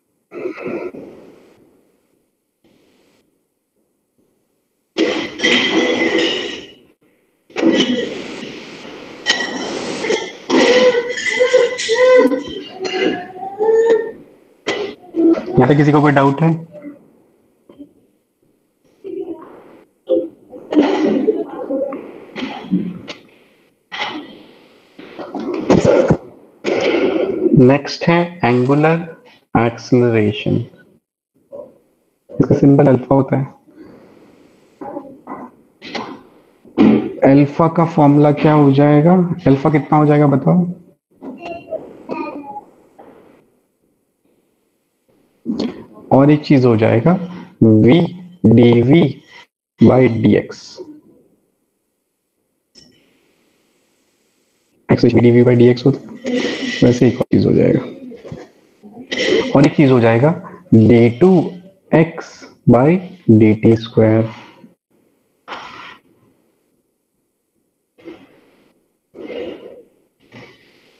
यहाँ पे किसी को कोई डाउट है? नेक्स्ट है एंगुलर एक्सेलरेशन। इसका सिंबल अल्फा होता है। अल्फा का फॉर्मूला क्या हो जाएगा? अल्फा कितना हो जाएगा बताओ? और एक चीज हो जाएगा v dv by dx। Acceleration dv by dx होता है, वैसे एक और चीज हो जाएगा। और एक चीज हो जाएगा d2x by dt square.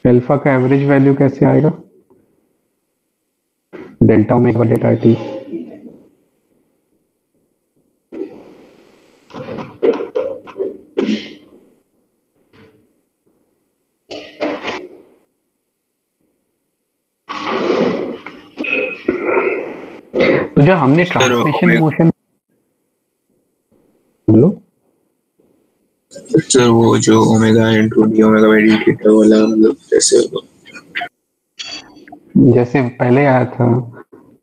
Alpha का एवरेज वैल्यू कैसे आएगा? Delta omega delta T. तो जो हमने ट्रांसमिशन मोशन, बोलो सर, वो जो omega into D omega by d theta वाला मतलब कैसे होगा? जैसे पहले आया था,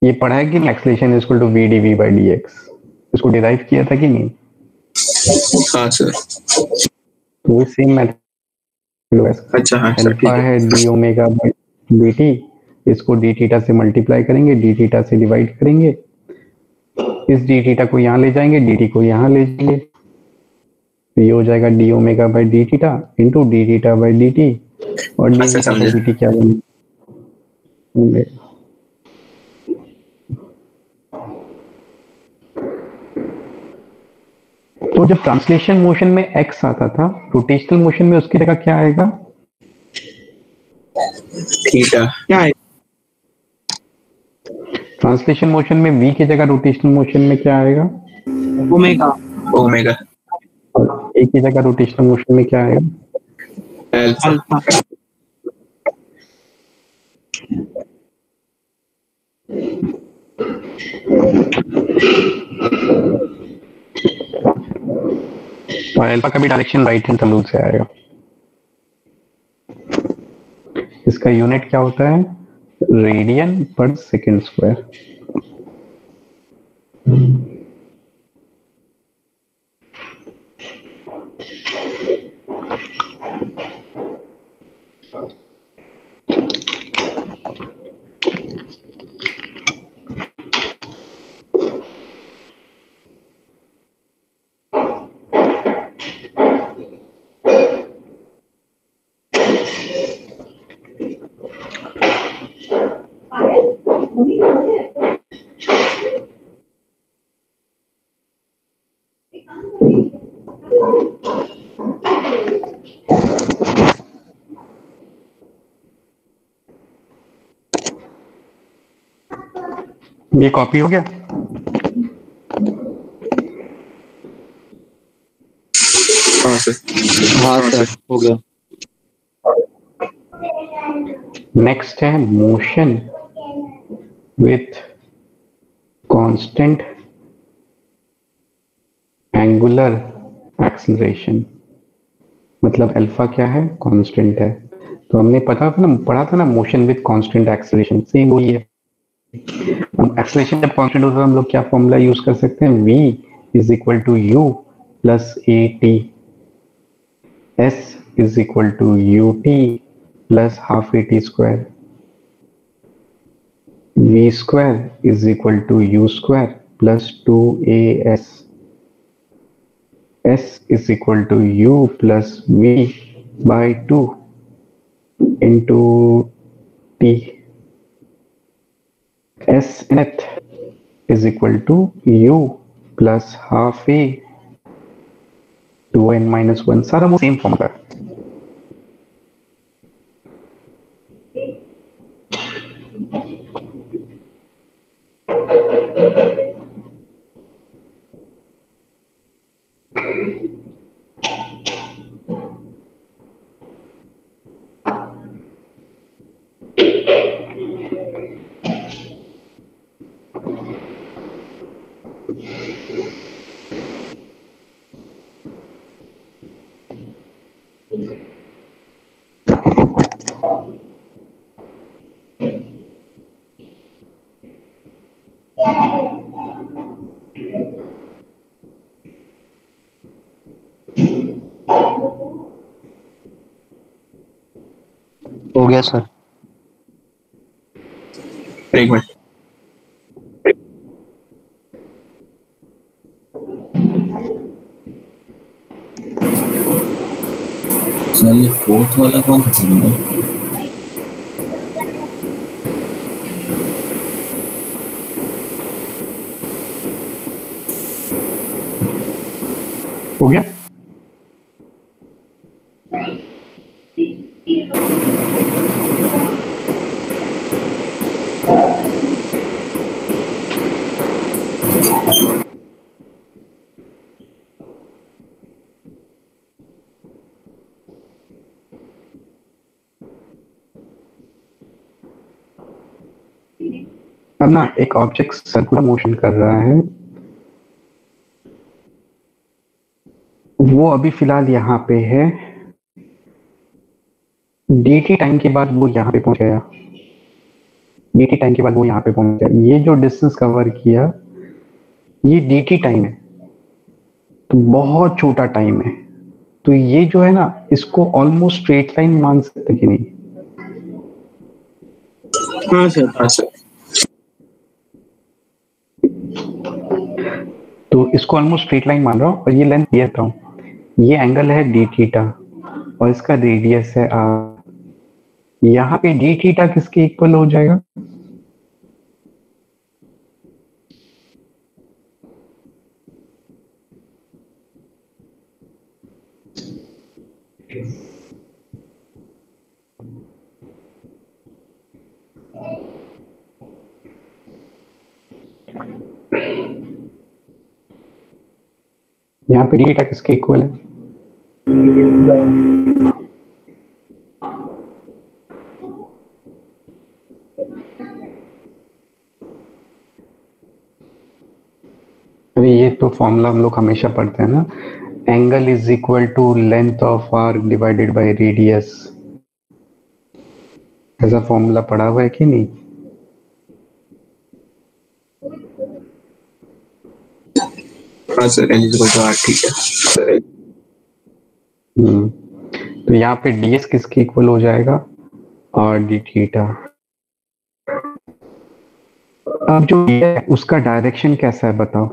ये पढ़ा है कि acceleration is equal to v dv by dx। इसको डिराइव किया था कि नहीं? हाँ सर। तो वो सेम मेथड। अच्छा हाँ सर, ठीक अल्फा है डी ओमेगा बाई dt, इसको डी थीटा से मल्टीप्लाई करेंगे, डी थीटा से डिवाइड करेंगे, इस डी थीटा को यहाँ ले जाएंगे, dt को यहाँ ले जाएंगे, तो ये हो जाएगा d omega by d theta into d theta by D t. और d theta by D T क्या बनेगा? तो जब ट्रांसलेशन मोशन में x आता था, रोटेशनल मोशन में उसकी जगह क्या आएगा? थीटा। क्या है? ट्रांसलेशन मोशन में v की जगह रोटेशनल मोशन में क्या आएगा? ओमेगा। ओमेगा। और a की जगह रोटेशनल मोशन में क्या आएगा? अल्फा। अल्फा। तो अल्फा का भी डायरेक्शन राइट हैंड तलूल से आएगा। इसका यूनिट क्या होता है? रेडियन पर सेकेंड स्क्वायर। ये कॉपी हो गया? हाँ सर। हाँ सर हो गया। नेक्स्ट है motion with constant angular acceleration. मतलब अल्फा क्या है? कांस्टेंट है। तो हमने पढ़ा था ना motion with constant acceleration, same वही है। एक्सेलरेशन जब कांस्टेंट होता है हम लोग क्या फॉर्मूला यूज कर सकते हैं? v is equal to U plus A T, s is equal to U T plus half A T square, v square is equal to U square plus two A S, s is equal to u plus v by 2 into t. s nth is equal to u plus half a 2n minus 1। सारा वो सेम फॉर्मूला है। हो गया सर। एक मिनट। सर ये फोर्थ वाला कौन सा था? हो गया? अब ना एक ऑब्जेक्ट सर्कुलर मोशन कर रहा है, वो अभी फिलहाल यहाँ पे है, dt टाइम के बाद वो यहाँ पे पहुंच गया, dt टाइम के बाद वो यहाँ पे पहुंच गया। ये जो डिस्टेंस कवर किया ये dt टाइम है, तो बहुत छोटा टाइम है। तो ये जो है ना इसको ऑलमोस्ट स्ट्रेट लाइन मान सकते कि नहीं? हाँ सर। हाँ सर। तो इसको ऑलमोस्ट स्ट्रेट लाइन मान रहा हूँ और ये लेंथ दिया था, ये एंगल है डी थीटा और इसका रेडियस है आर। यहाँ पे डी थीटा किसके इक्वल हो जाएगा? यहाँ पे डी थीटा किसके इक्वल है? अभी ये तो फॉर्मूला हम लोग हमेशा पढ़ते हैं ना, angle is equal to length of arc divided by radius. ऐसा फॉर्मूला पढ़ा हुआ है कि नहीं? हाँ sir, L equal to R theta. तो यहाँ पे ds किसके इक्वल हो जाएगा? R D theta. अब जो है उसका डायरेक्शन कैसा है बताओ?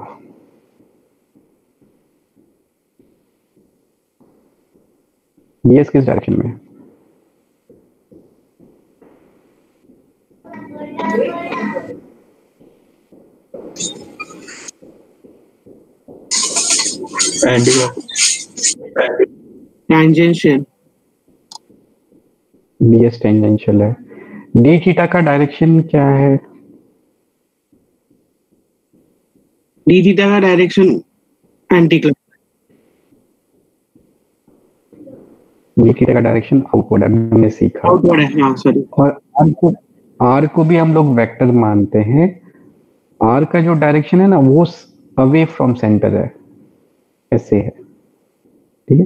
ds किस डायरेक्शन में है? टेंजेंशियल। ds टेंजेंशियल है। डी थीटा का डायरेक्शन क्या है? डी थीटा का direction anti clock. D theta का डायरेक्शन आउटवर्ड हमने सीखा। आउटवर्ड है, हाँ सॉरी। और r को भी हम लोग वेक्टर मानते हैं। r का जो डायरेक्शन है ना वो अवे फ्रॉम सेंटर है, ऐसे है, ठीक है।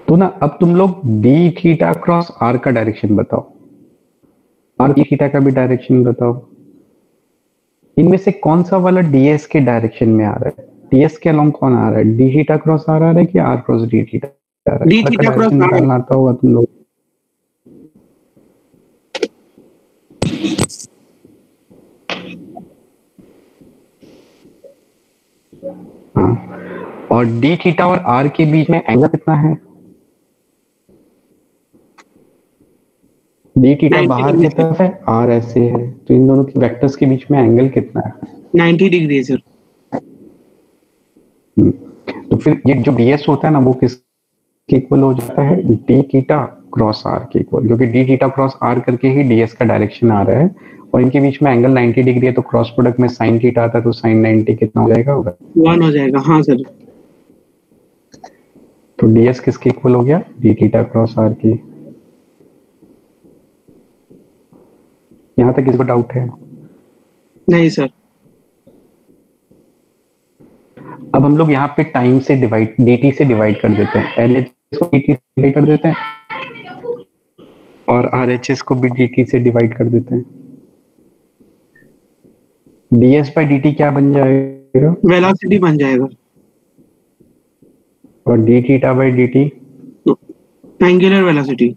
तो ना अब तुम लोग डी थीटा क्रॉस आर का डायरेक्शन बताओ, आर डी थीटा का भी डायरेक्शन बताओ। इनमें से कौन सा वाला ds के डायरेक्शन में आ रहा है? ds के अलोंग कौन आ रहा है? डी थीटा क्रॉस आर आ रहा है कि आर क्रॉस डी थीटा आ रहा है? डी थीटा क्रॉस आर आता होगा तुम लोग। हाँ, और डी थीटा और आर के बीच में एंगल कितना है? डी थीटा बाहर की तरफ है, आर ऐसे है, तो इन दोनों के वेक्टर्स के बीच में एंगल कितना है? 90 डिग्री है सर। तो फिर ये जो ds होता है ना वो किसके इक्वल हो जाता है? डी थीटा क्रॉस आर के इक्वल, क्योंकि डी थीटा क्रॉस आर करके ही ds का डायरेक्शन आ रहा है और इनके बीच में एंगल 90 डिग्री है, तो क्रॉस प्रोडक्ट में साइन थीटा आता है, तो साइन 90 कितना हो जाएगा? होगा 1 हो जाएगा। हाँ सर। तो ds किसके इक्वल हो गया? डी थीटा क्रॉस आर की। यहाँ तक किसी को डाउट है? नहीं सर। अब हम लोग यहाँ पे टाइम से डिवाइड, dt से डिवाइड कर देते हैं, LHS को dt से डिवाइड कर देते हैं और RHS को भी dt से डिवाइड कर देते हैं। ds by dt क्या बन जाएगा? वेलोसिटी बन जाएगा। और d theta by dt angular velocity.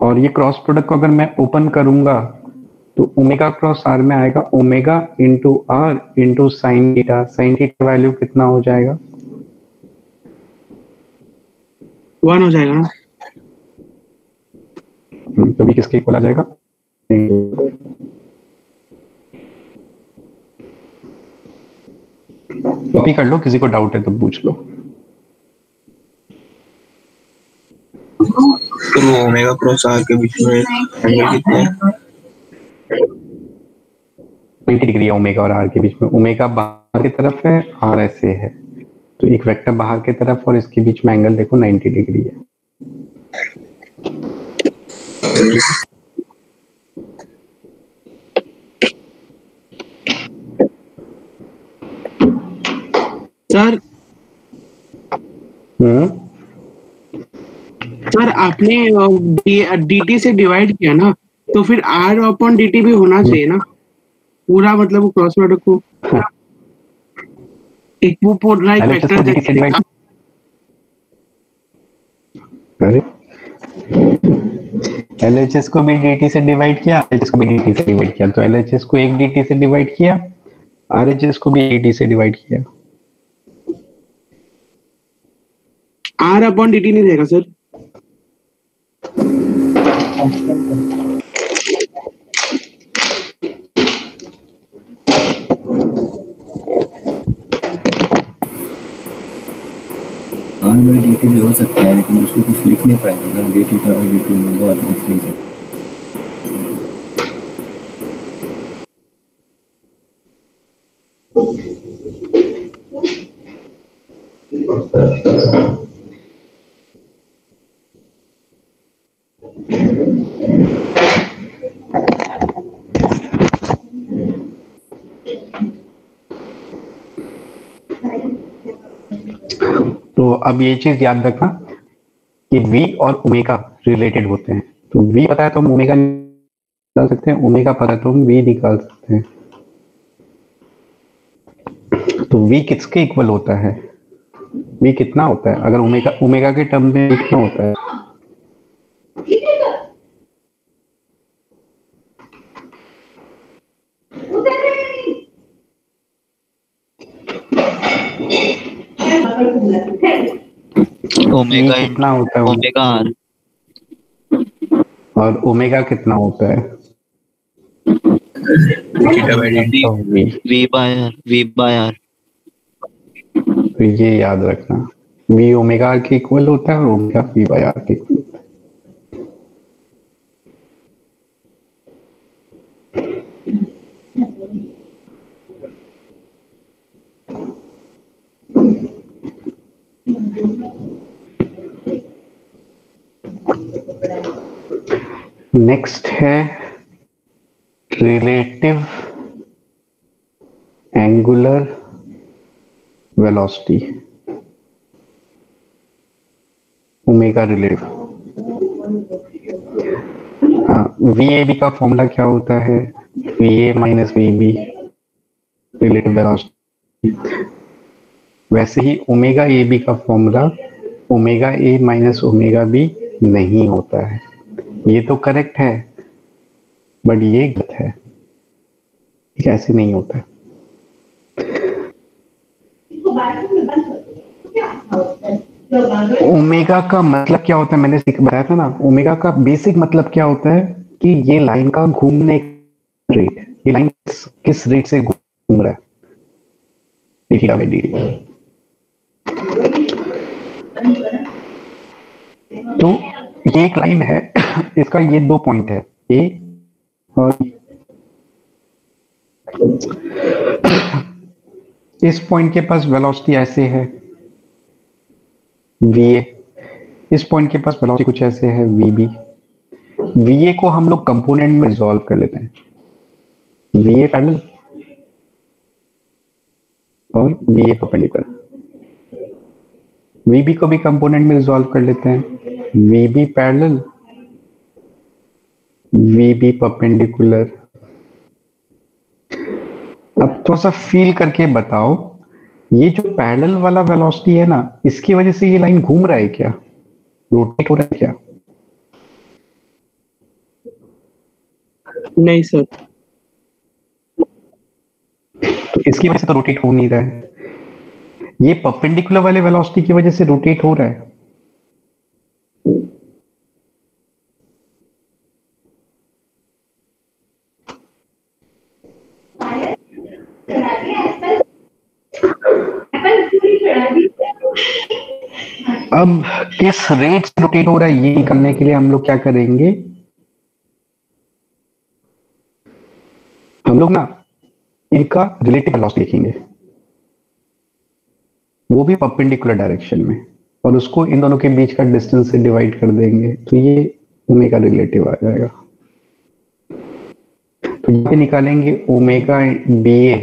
और ये क्रॉस प्रोडक्ट को अगर मैं ओपन करूंगा तो ओमेगा क्रॉस आर में आएगा omega into R into sine theta. Sine theta value कितना हो जाएगा? 1 हो जाएगा ना। तो भी किसके इक्वल आ जाएगा? कॉपी कर लो, किसी को डाउट है तो पूछ लो। तो ओमेगा क्रॉस आर के बीच में एंगल कितना है? 90 डिग्री है ओमेगा और आर के बीच में। ओमेगा बाहर की तरफ है, आर ऐसे है, तो एक वेक्टर बाहर की तरफ और इसके बीच में एंगल देखो 90 डिग्री है। सर सर आपने dt से डिवाइड किया ना, तो फिर r अपॉन dt भी होना चाहिए ना पूरा, मतलब क्रॉस प्रोडक्ट को एक वो पूरा एक वेक्टर। अरे LHS को भी dt से डिवाइड किया, RHS को भी dt से डिवाइड किया, तो LHS को एक dt से डिवाइड किया, RHS को भी dt से डिवाइड किया। r अपॉन dt नहीं देगा sir. R by D T भी हो सकता है, लेकिन उसको कुछ लिख नहीं पाएगा D theta by D T में बहुत कुछ नहीं सकता। तो अब ये चीज याद रखना कि v और ओमेगा रिलेटेड होते हैं। तो v पता है तो हम ओमेगा निकाल सकते हैं, ओमेगा पता है तो हम v निकाल सकते हैं। तो v किसके इक्वल होता है? v कितना होता है अगर ओमेगा ओमेगा के टर्म में कितना होता है? ओमेगा कितना होता है ओमेगा आर और ओमेगा कितना होता है? V by R. तो ये याद रखना, v ओमेगा आर के इक्वल होता है और ओमेगा v बाय आर के इक्वल होता है। नेक्स्ट है relative angular velocity, omega relative. V A B का फॉर्मूला क्या होता है? V A minus V B relative velocity. वैसे ही ओमेगा ए बी का formula omega A minus omega B नहीं होता है। ये तो करेक्ट है बट ये गलत है, ठीक है, ऐसे नहीं होता है। ओमेगा का मतलब क्या होता है मैंने बताया था ना, ओमेगा का बेसिक मतलब क्या होता है कि ये लाइन का घूमने का रेट, ये लाइन किस रेट से घूम रहा है, थीटा बाय डी। तो ये एक लाइन है, इसका ये दो पॉइंट है, ए और इस पॉइंट के पास वेलोसिटी ऐसे है va, इस पॉइंट के पास वेलोसिटी कुछ ऐसे है vb। va को हम लोग कंपोनेंट में रिजॉल्व कर लेते हैं, va पैरेलल और va परपेंडिकुलर। vb को भी कंपोनेंट में रिजॉल्व कर लेते हैं, vb पैरेलल vb परपेंडिकुलर। अब थोड़ा सा फील करके बताओ, ये जो पैरेलल वाला वेलोसिटी है ना, इसकी वजह से ये लाइन घूम रहा है क्या, रोटेट हो रहा है क्या? नहीं सर। तो इसकी वजह से तो रोटेट हो नहीं रहा है, ये परपेंडिकुलर वाले वेलोसिटी की वजह से रोटेट हो रहा है। अब किस रेट से रोटेट हो रहा है ये निकालने के लिए हम लोग क्या करेंगे, हम लोग ना इनका रिलेटिव वेलोसिटी लिखेंगे, वो भी परपेंडिकुलर डायरेक्शन में, और उसको इन दोनों के बीच का डिस्टेंस से डिवाइड कर देंगे, तो ये ओमेगा रिलेटिव आ जाएगा। तो ये निकालेंगे ओमेगा बी ए,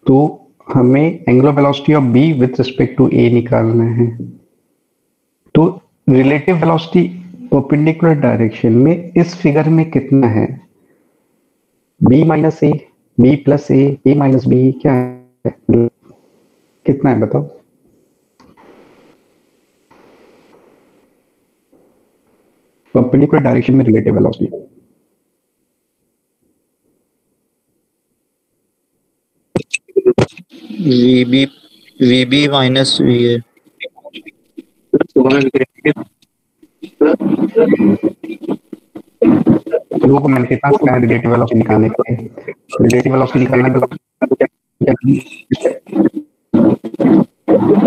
तो हमें angular velocity of B with respect to A निकालना है। तो रिलेटिव वेलोसिटी परपेंडिकुलर डायरेक्शन में इस फिगर में कितना है, बी माइनस ए, बी प्लस ए माइनस बी, क्या है, कितना है बताओ? परपेंडिकुलर डायरेक्शन में रिलेटिव वेलोसिटी वीबी माइनस वीए। लोगों को मेरे पास क्या है रिलेटिव वेलोसिटी निकालने के लिए, रिलेटिव वेलोसिटी निकालना तो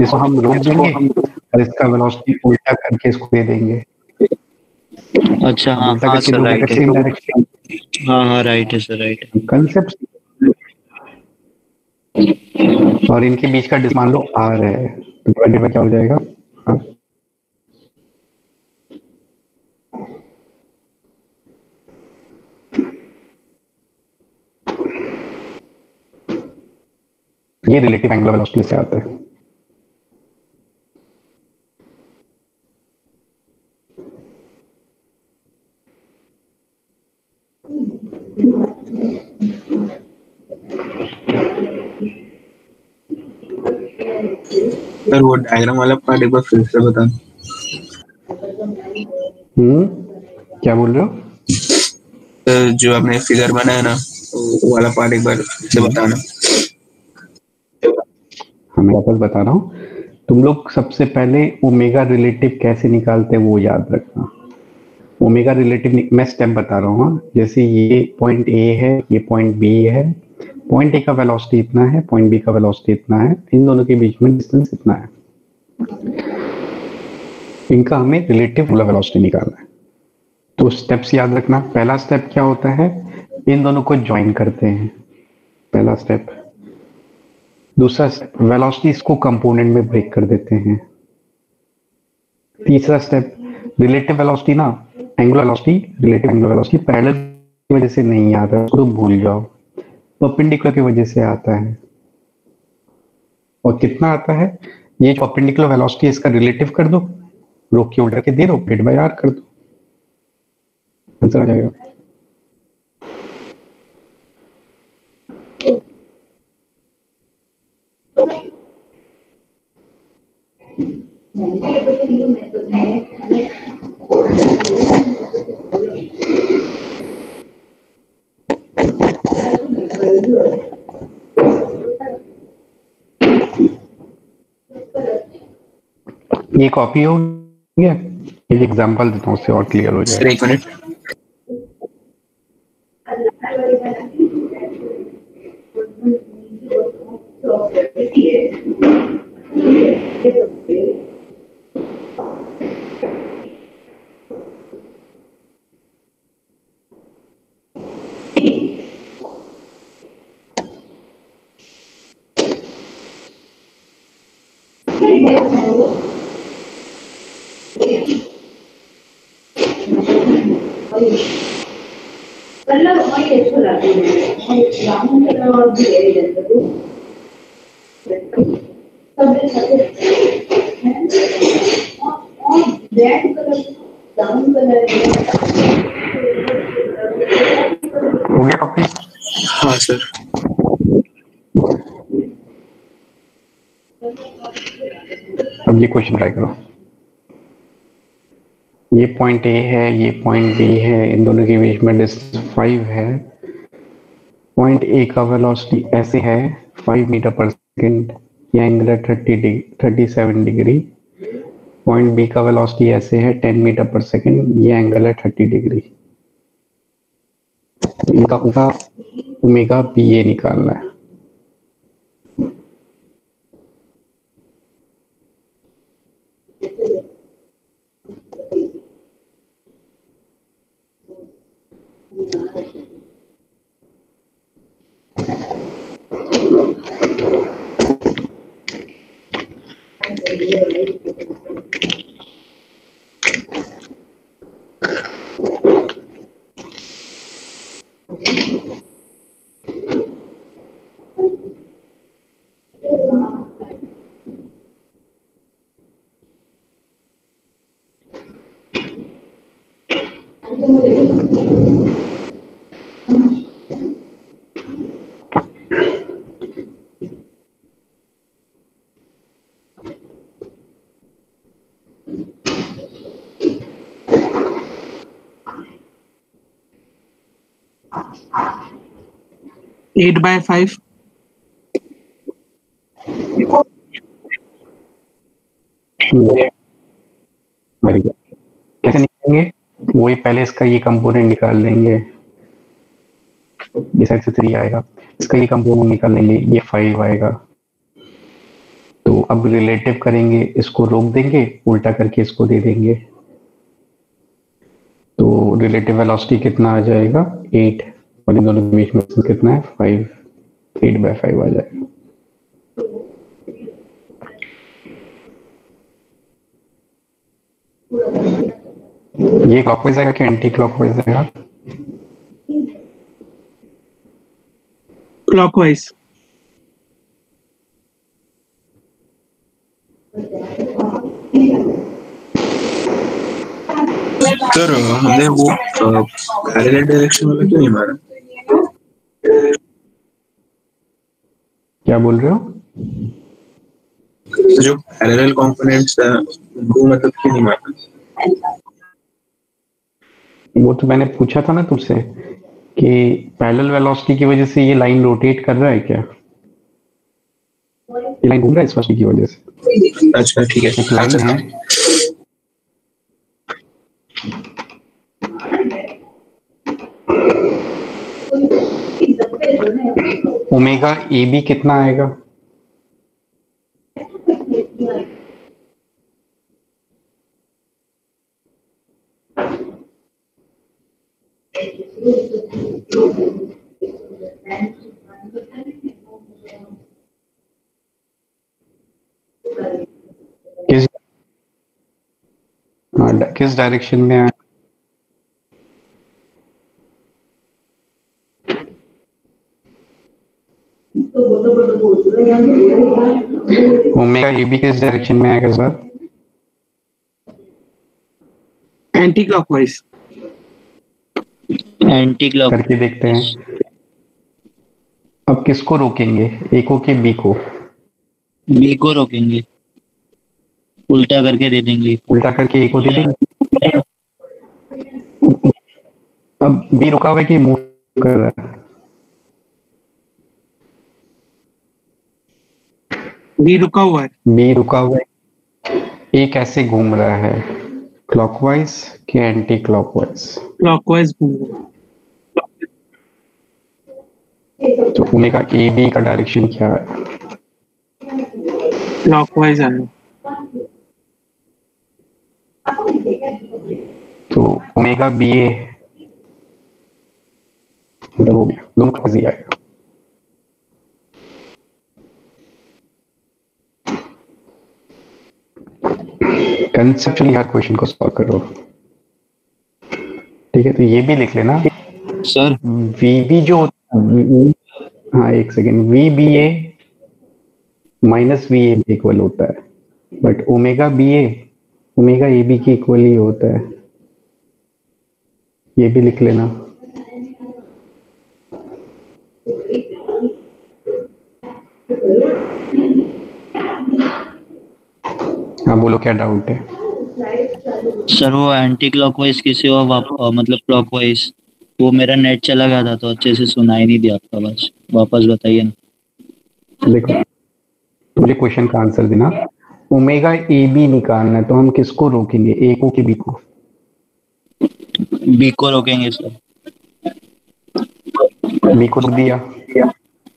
इसको हम रोक देंगे और इसका वेलोसिटी उल्टा करके इसको दे देंगे। अच्छा हाँ हाँ सर राइट है, हाँ हाँ राइट है सर, राइट है कंसेप्ट। और इनके बीच का डिस्टेंस मान लो r है, डिवाइडेड बाय क्या हो जाएगा? हाँ, ये रिलेटिव एंगुलर वेलोसिटी से आता है। सर वो डायग्राम वाला पार्ट एक बार फिर से बता। क्या बोल रहे हो? तो जो आपने फिगर बनाया ना वो वाला पार्ट एक बार फिर से बताना। हाँ, मैं वापस बता रहा हूँ। तुम लोग सबसे पहले ओमेगा रिलेटिव कैसे निकालते हैं वो याद रखना। ओमेगा रिलेटिव मैं स्टेप बता रहा हूँ। जैसे ये पॉइंट ए है, ये पॉइंट बी है। पॉइंट ए का वेलोसिटी इतना है, पॉइंट बी का वेलोसिटी इतना है, इन दोनों के बीच में डिस्टेंस इतना है। इनका हमें रिलेटिव वेलोसिटी निकालना है। तो स्टेप्स याद रखना। पहला स्टेप क्या होता है? इन दोनों को ज्वाइन करते हैं, पहला स्टेप। दूसरा स्टेप वेलोसिटी इसको कंपोनेंट में ब्रेक कर देते हैं। तीसरा स्टेप रिलेटिव वेलोसिटी ना, angular velocity, relative angular velocity parallel की वजह से नहीं आता है, उसको भूल जाओ। परपेंडिकुलर की वजह से आता है। और कितना आता है? ये जो परपेंडिकुलर वेलोसिटी है इसका रिलेटिव कर दो, रो की उल्टा के दे दो, डिवाइड बाय आर कर दो, आंसर आ जाएगा। ये कॉपी हो गया। एक एग्जांपल देता हूँ, उससे और क्लियर हो सर जाएगा। एक मिनट। हो गया कॉपी? हाँ सर। अब ये क्वेश्चन ट्राई करो। ये पॉइंट ए है, ये पॉइंट बी है, इन दोनों के बीच में डिस्टेंस 5 है। पॉइंट ए का वेलोसिटी ऐसे है 5 मीटर पर सेकेंड, ये एंगल है 37 डिग्री। पॉइंट बी का वेलोसिटी ऐसे है 10 मीटर पर सेकेंड, ये एंगल है 30 डिग्री। इनका ओमेगा बी ए निकालना है। Eight by 5। Very good. कैसे निकालेंगे? वही पहले इसका ये कंपोनेंट निकाल लेंगे। ये साइड से 3 आएगा, इसका ये कंपोनेंट निकाल लेंगे, ये 5 आएगा। तो अब रिलेटिव करेंगे, इसको रोक देंगे, उल्टा करके इसको दे देंगे। तो रिलेटिव वेलोसिटी कितना आ जाएगा? 8, और इन दोनों के बीच में कितना है? 5। 8/5 आ जाएगा। ये क्लॉकवाइज आएगा कि एंटी क्लॉकवाइज आएगा? क्लॉकवाइज। सर हमने वो पैरेलल डायरेक्शन वाला क्यों नहीं मारा? क्या बोल रहे हो? जो पैरेलल कंपोनेंट्स है वो मतलब क्यों नहीं मारा? वो तो मैंने पूछा था ना तुमसे कि पैरेलल वेलोसिटी की वजह से ये लाइन रोटेट कर रहा है क्या? ये लाइन घूम रहा है इस वेलोसिटी की वजह से। अच्छा ठीक है। एक लाइन है, ओमेगा ए बी कितना आएगा? किस डायरेक्शन में आएगा? ओमेगा ए बी किस डायरेक्शन में आएगा sir? Anti clockwise. Anti clock करके देखते हैं। अब किसको रोकेंगे, ए को कि बी को? बी को रोकेंगे, उल्टा करके दे देंगे। उल्टा करके ए को दे देंगे। अब बी रुका हुआ है कि मूव कर रहा है? बी रुका हुआ है। बी रुका हुआ है। ए कैसे घूम रहा है, क्लॉकवाइज कि एंटी क्लॉकवाइज? क्लॉकवाइज घूम रहा है। तो ओमेगा ए बी का डायरेक्शन क्या है? क्लॉकवाइज है। तो ओमेगा बी ए हो गया, दोनों का ही आएगा। कंसेप्चुअली हर क्वेश्चन को सॉल्व करो, ठीक है? तो ये भी लिख लेना सर। वी बी जो, हाँ एक second, V B A minus V A equal होता है, but omega B A omega A B के इक्वल ही होता है। ये भी लिख लेना। हाँ बोलो, क्या डाउट है? सर वो एंटी क्लॉकवाइज किसी और मतलब क्लॉकवाइज, वो मेरा नेट चला गया था तो अच्छे से सुनाई नहीं दिया आपका, बस वापस बताइए ना। देखो मुझे क्वेश्चन का आंसर देना। ओमेगा ए बी निकालना है तो हम किसको रोकेंगे, ए को कि बी को? बी को रोकेंगे सर। बी को दिया,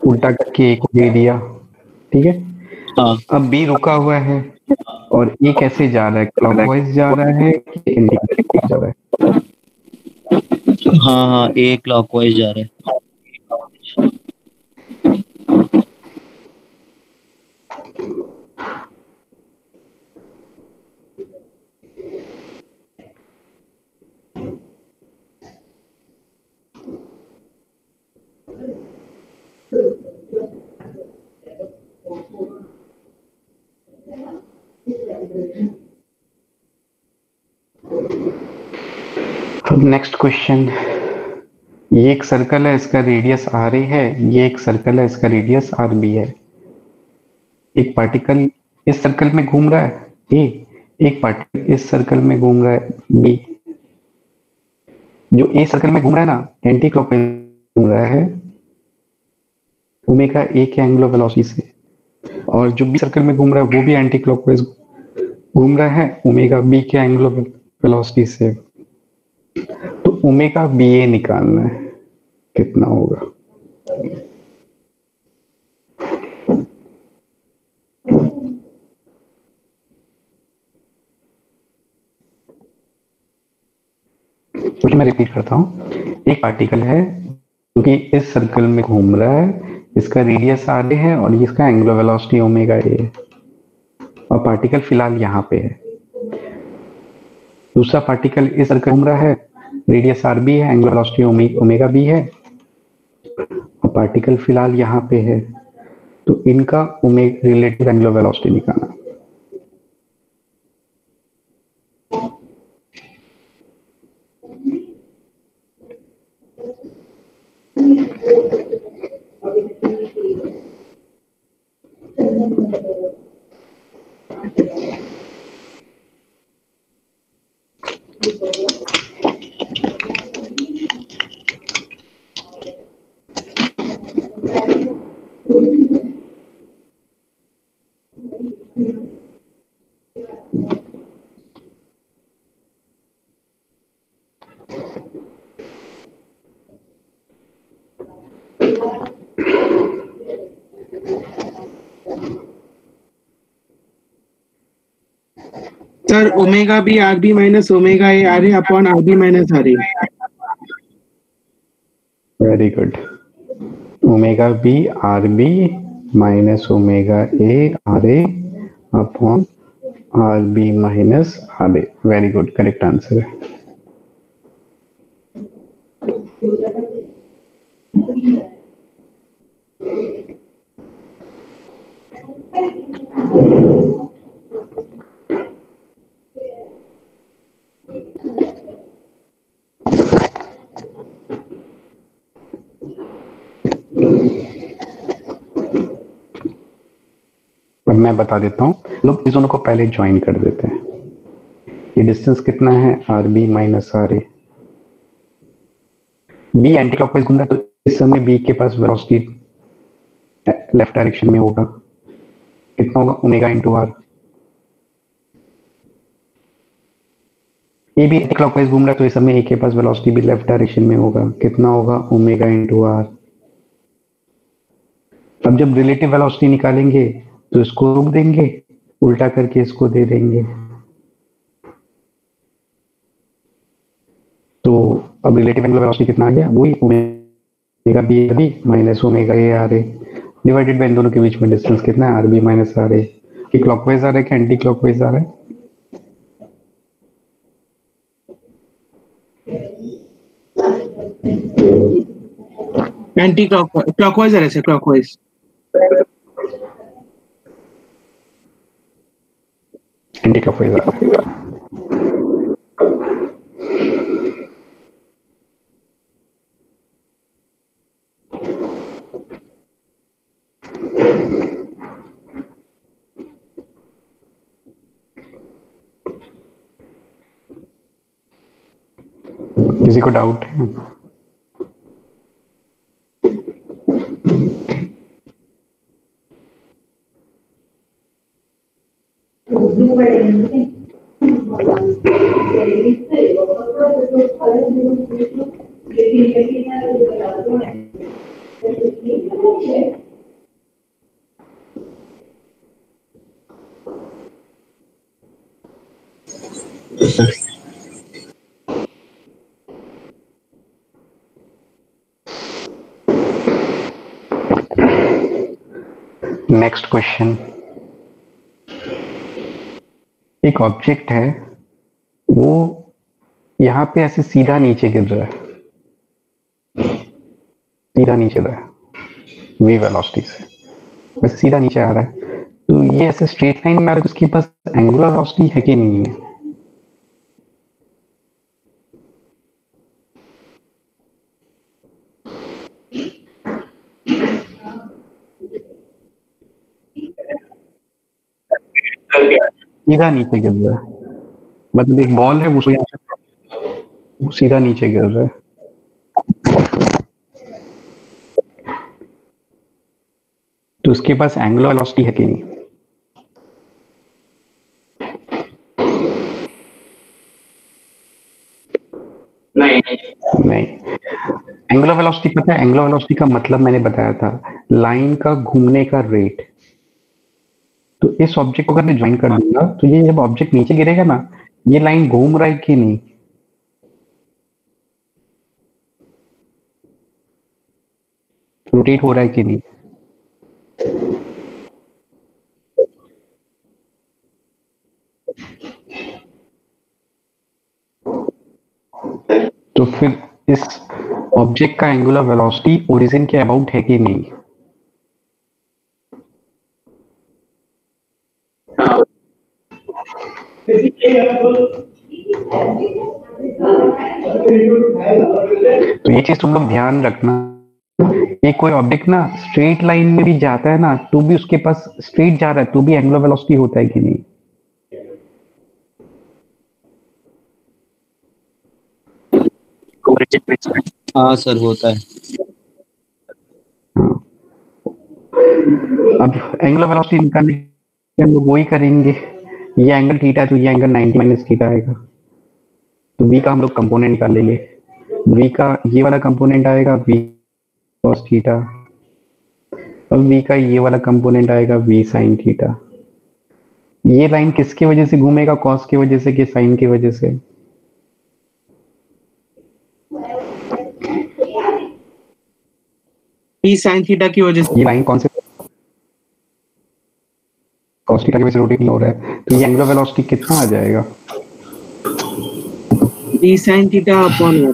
उल्टा करके ए को दे दिया, ठीक है? हाँ। अब बी रुका हुआ है और ए कैसे जा रहा है, क्लॉकवाइज जा रहा है कि एंटी क्लॉकवाइज जा रहा है? हाँ हाँ, ए क्लॉकवाइज जा रहा है। अब नेक्स्ट क्वेश्चन, ये एक सर्कल है, इसका रेडियस आर ए है, ये एक सर्कल है, इसका रेडियस आर बी है। एक पार्टिकल इस सर्कल में घूम रहा है ए, एक पार्टिकल इस सर्कल में घूम रहा है बी। जो ए सर्कल में घूम रहा है ना, एंटी क्लॉकवाइज घूम रहा है ओमेगा ए के एंगुलर वेलोसिटी से, और जो बी सर्कल में घूम रहा है वो भी एंटी क्लॉकवाइज घूम रहा है ओमेगा बी के एंगुलर वेलोसिटी से। तो ओमेगा बी ए निकालना है, कितना होगा? तो मैं रिपीट करता हूं, एक पार्टिकल है जो कि इस सर्कल में घूम रहा है, इसका रेडियस आर ए है और इसका एंगुलर वेलोसिटी ओमेगा ए है, और पार्टिकल फिलहाल यहाँ पे है। दूसरा पार्टिकल इस सर्कल घूम रहा है, रेडियस आर बी है, एंगुलर वेलोसिटी ओमेगा बी है, और पार्टिकल फिलहाल यहाँ पे है, तो इनका रिलेटिव एंगुलर वेलोसिटी निकालना। Sir omega B are B minus omega A are A upon R B minus are A. Very good. Omega B are B minus omega A are A upon R B minus are A. Very good, correct answer है। अब मैं बता देता हूँ, लोग इस दोनों को पहले ज्वाइन कर देते हैं। ये डिस्टेंस कितना है, are B minus are A. B anticlockwise घूम रहा है, तो इस समय बी के पास वेलोसिटी लेफ्ट डायरेक्शन में होगा, कितना होगा, ओमेगा इंटू आर। ए भी एंटी क्लॉकवाइज घूम रहा है, तो इस समय ए के पास वेलोसिटी भी लेफ्ट डायरेक्शन में होगा, कितना होगा, ओमेगा इंटू आर। अब जब रिलेटिव वेलोसिटी निकालेंगे तो इसको रोक देंगे, उल्टा करके इसको दे देंगे। तो अब रिलेटिव एंगुलर वेलोसिटी कितना आ गया, वही omega B are B minus omega A are A divided by इन दोनों के बीच में डिस्टेंस कितना है, are B minus are A. कि क्लॉकवाइज आ रहा है कि एंटी क्लॉकवाइज आ रहा है? एंटी क्लॉकवाइज आ रहा है, क्लॉकवाइज। एंटी क्लॉकवाइज आ रहा है। किसी को डाउट है? Next question. एक ऑब्जेक्ट है, वो यहां पे ऐसे सीधा नीचे गिर रहा है, सीधा नीचे रहा है वी वेलोसिटी से, वैसे सीधा नीचे आ रहा है। तो ये ऐसे स्ट्रेट लाइन में आ रहा है, उसके पास एंगुलर वेलोसिटी है कि नहीं है? सीधा नीचे गिर रहा है, मतलब एक बॉल है, वो सीधा नीचे गिर रहा है। तो उसके पास एंगुलर वेलोसिटी है कि नहीं? नहीं। एंगुलर वेलोसिटी पता है, एंगुलर वेलोसिटी का मतलब मैंने बताया था, लाइन का घूमने का रेट। तो इस ऑब्जेक्ट को अगर मैं ज्वाइन कर दूंगा, तो ये जब ऑब्जेक्ट नीचे गिरेगा ना, ये लाइन घूम रहा है कि नहीं? रोटेट हो रहा है कि नहीं? तो फिर इस ऑब्जेक्ट का एंगुलर वेलोसिटी ओरिजिन के अबाउट है कि नहीं? तो ये चीज तुम लोग ध्यान रखना, ये कोई ऑब्जेक्ट ना स्ट्रेट लाइन में भी जाता है ना, तो भी उसके पास स्ट्रेट जा रहा है तो भी एंगुलर वेलोसिटी होता है कि नहीं? हाँ सर होता है। अब एंगुलर वेलोसिटी निकालने के हम लोग वही करेंगे, ये एंगल थीटा है तो ये एंगल 90 माइनस थीटा आएगा, तो v का हम लोग कंपोनेंट निकालेंगे, v का ये वाला कंपोनेंट आएगा v cos थीटा, और v का ये वाला कंपोनेंट आएगा v sin थीटा। ये लाइन किसकी वजह से घूमेगा, cos की वजह से कि sin की वजह से? p sin थीटा की वजह से। ये लाइन कौन से cos थीटा की वजह से रोटेट नहीं हो रहा है, तो ये एंगुलर वेलोसिटी कितना आ जाएगा? p sin theta upon r।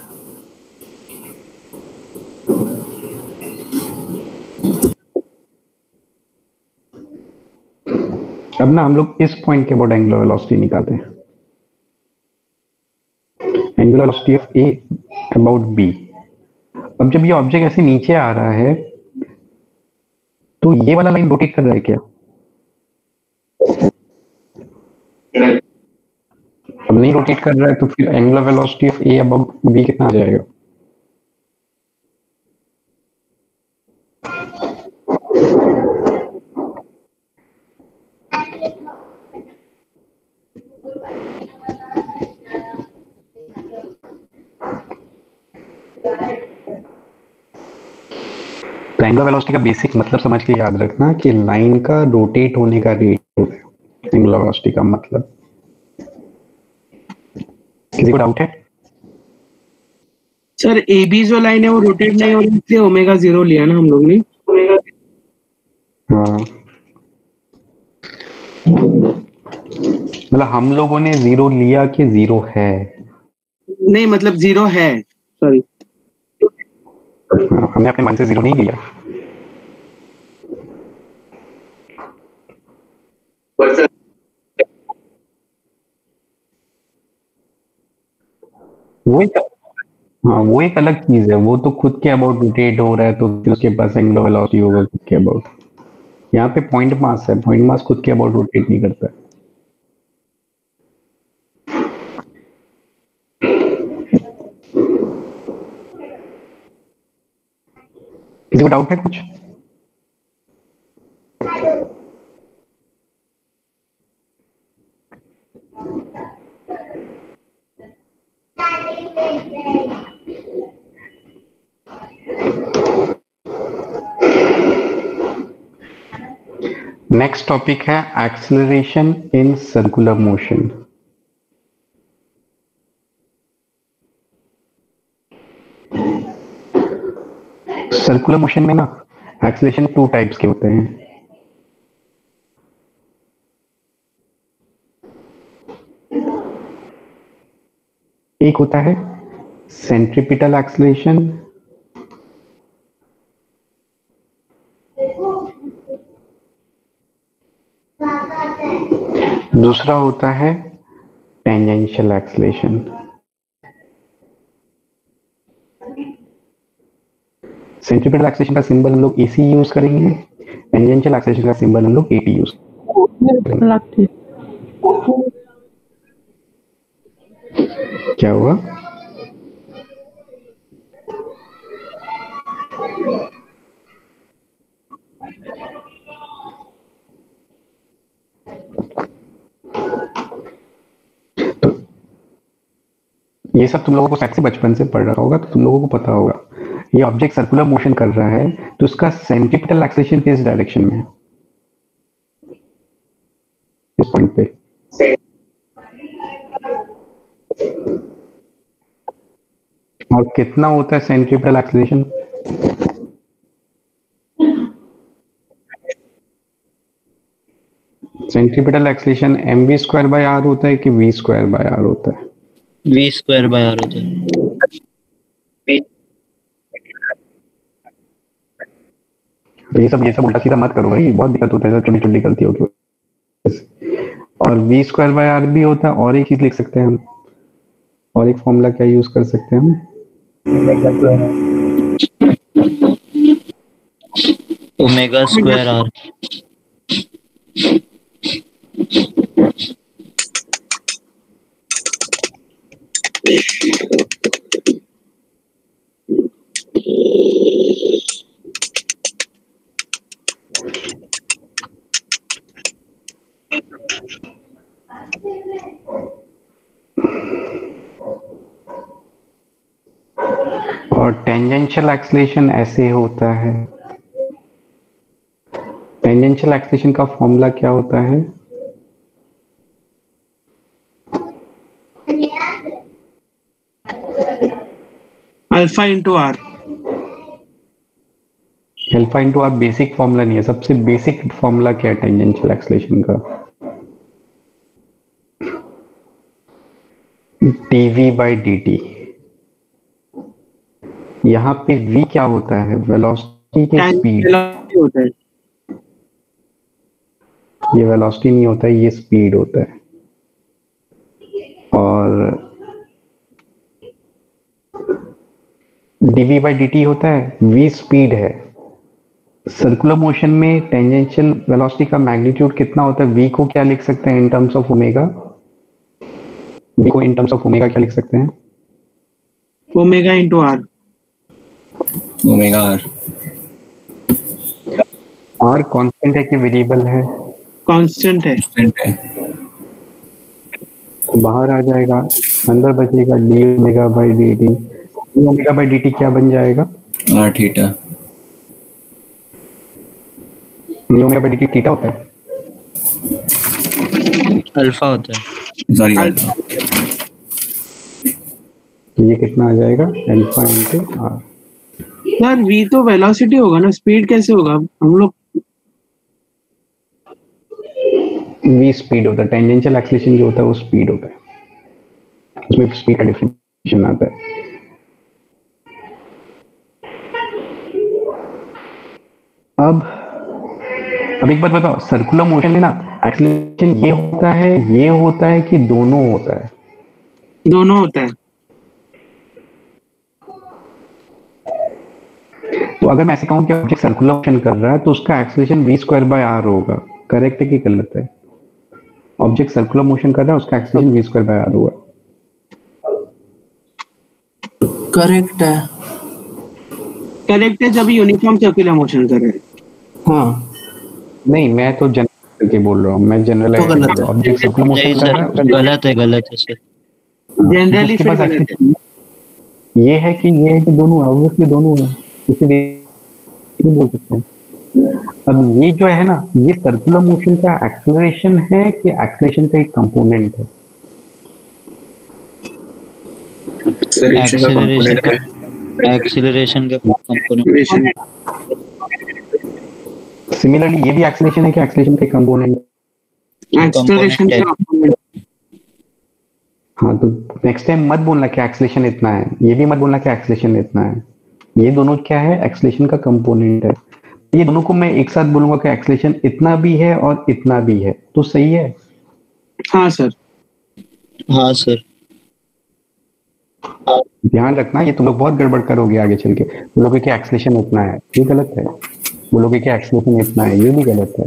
अब ना हम लोग इस पॉइंट के अबाउट एंगुलर वेलोसिटी निकालते हैं, angular velocity of A about B. अब जब ये ऑब्जेक्ट ऐसे नीचे आ रहा है तो ये वाला लाइन रोटेट कर रहा है क्या? अब नहीं रोटेट कर रहा है, तो फिर angular velocity of A about B कितना आ जाएगा? एंगुलर वेलोसिटी का बेसिक मतलब समझ के याद रखना कि लाइन का रोटेट होने का रेट होता है एंगुलर वेलोसिटी का मतलब। किसी को डाउट है? सर ए बी जो लाइन है वो रोटेट नहीं हो रही, इसलिए ओमेगा 0 लिया ना हम लोग ने। हाँ, मतलब हम लोगों ने 0 लिया कि 0 है? नहीं मतलब 0 है, सॉरी। हमने अपने मन से 0 नहीं लिया। वो एक, हाँ वो एक अलग चीज है, वो तो खुद के अबाउट रोटेट हो रहा है तो फिर उसके पास एंगुलर वेलोसिटी होगा खुद के अबाउट। यहाँ पे पॉइंट मास है, पॉइंट मास खुद के अबाउट रोटेट नहीं करता है। किसी को डाउट है कुछ? नेक्स्ट टॉपिक है acceleration in circular motion. Circular motion में ना एक्सेलरेशन 2 टाइप्स के होते हैं। एक होता है सेंट्रीपिटल एक्सेलरेशन, दूसरा होता है टेंजेंशियल एक्सेलरेशन। सेंट्रीपिटल एक्सेलरेशन का सिंबल हम लोग AC यूज करेंगे, टेंजेंशियल एक्सेलरेशन का सिंबल हम लोग AT यूज करेंगे। क्या हुआ? तो ये सब तुम लोगों को शायद से बचपन से पढ़ रहा होगा, तो तुम लोगों को पता होगा ये ऑब्जेक्ट सर्कुलर मोशन कर रहा है तो उसका सेंट्रीपिटल एक्सेलरेशन किस डायरेक्शन में है? इस पॉइंट पे। और कितना होता है centripetal acceleration? Centripetal acceleration mv² by r होता है कि v² by r होता है? v² by r होता है। तो ये सब उल्टा सीधा मत करो भाई, बहुत दिक्कत होता है, छोटी छोटी गलती होगी। और v स्क्वायर बाय आर भी होता है, और एक चीज लिख सकते हैं हम, और एक फॉर्मूला क्या यूज कर सकते हैं हम, ओमेगा स्क्वायर आर। और टेंजेंशियल एक्सेलरेशन ऐसे होता है। टेंजेंशियल एक्सेलरेशन का फॉर्मूला क्या होता है? Alpha into R. Alpha into R basic formula नहीं है, सबसे बेसिक फॉर्मूला क्या है टेंजेंशियल एक्सेलरेशन का? dv by dt। यहाँ पे v क्या होता है? वेलोसिटी के स्पीड। होता है। ये वेलोसिटी नहीं होता है, ये स्पीड होता है। और dv बाई dt होता है, v स्पीड है। सर्कुलर मोशन में टेंजेंशियल वेलोसिटी का मैग्नीट्यूड कितना होता है? v को क्या लिख सकते हैं in terms of omega? v को इन टर्म्स ऑफ ओमेगा क्या लिख सकते हैं? Omega into R. Omega R. R constant है कि वेरिएबल है? कांस्टेंट है। बाहर आ जाएगा, अंदर बचेगा D omega by D T. D omega by D T क्या बन जाएगा? R theta. D omega by D T theta होता है, अल्फा होता है। सॉरी ये कितना आ जाएगा? Alpha into R. Sir v तो वेलोसिटी होगा ना, स्पीड कैसे होगा? हम लोग v स्पीड होता है, टेंजेंशियल एक्सेलरेशन जो होता है वो स्पीड होता है, उसमें स्पीड का डिफरेंशिएशन आता है। अब एक बात बताओ, सर्कुलर मोशन में ना एक्सेलरेशन ये होता है कि दोनों होता है? दोनों होता है। तो अगर मैं ऐसे कहूं कि ऑब्जेक्ट सर्कुलर मोशन कर रहा है तो उसका acceleration v square by R होगा, करेक्ट है कि गलत है? ऑब्जेक्ट सर्कुलर मोशन कर रहा है, उसका acceleration v square by R होगा। करेक्ट है। करेक्ट है जब यूनिफॉर्म सर्कुलर मोशन कर रहे हैं। हाँ नहीं, मैं तो जनरल करके बोल रहा हूँ, मैं जनरल तो गलत है। ऑब्जेक्ट सर्कुलर नहीं मोशन कर रहा सर, गलत है सर। जनरली उसके फिर बाद गलत है। ये है कि दोनों है, ऑब्वियसली दोनों है, इसीलिए बोल सकते हैं। अब ये जो है ना, ये सर्कुलर मोशन का एक्सेलरेशन है कि एक्सेलरेशन का एक कंपोनेंट है? एक्सीलरेशन का कंपोनेंट। सिमिलरली ये भी एक्सेलरेशन है कि एक्सेलरेशन का कंपोनेंट? एक्सेलरेशन का कंपोनेंट। हाँ, तो नेक्स्ट टाइम मत बोलना कि एक्सेलरेशन इतना है, ये भी मत बोलना कि एक्सेलरेशन इतना है। ये दोनों क्या है? एक्सेलरेशन का कंपोनेंट है। ये दोनों को मैं एक साथ बोलूंगा कि एक्सेलरेशन इतना भी है और इतना भी है, तो सही है? हाँ सर। हाँ सर। ध्यान रखना, ये तुम लोग बहुत गड़बड़ करोगे आगे चल के। बोलोगे कि एक्सेलरेशन इतना है, ये गलत है। बोलोगे कि एक्सेलरेशन इतना है, ये भी गलत है।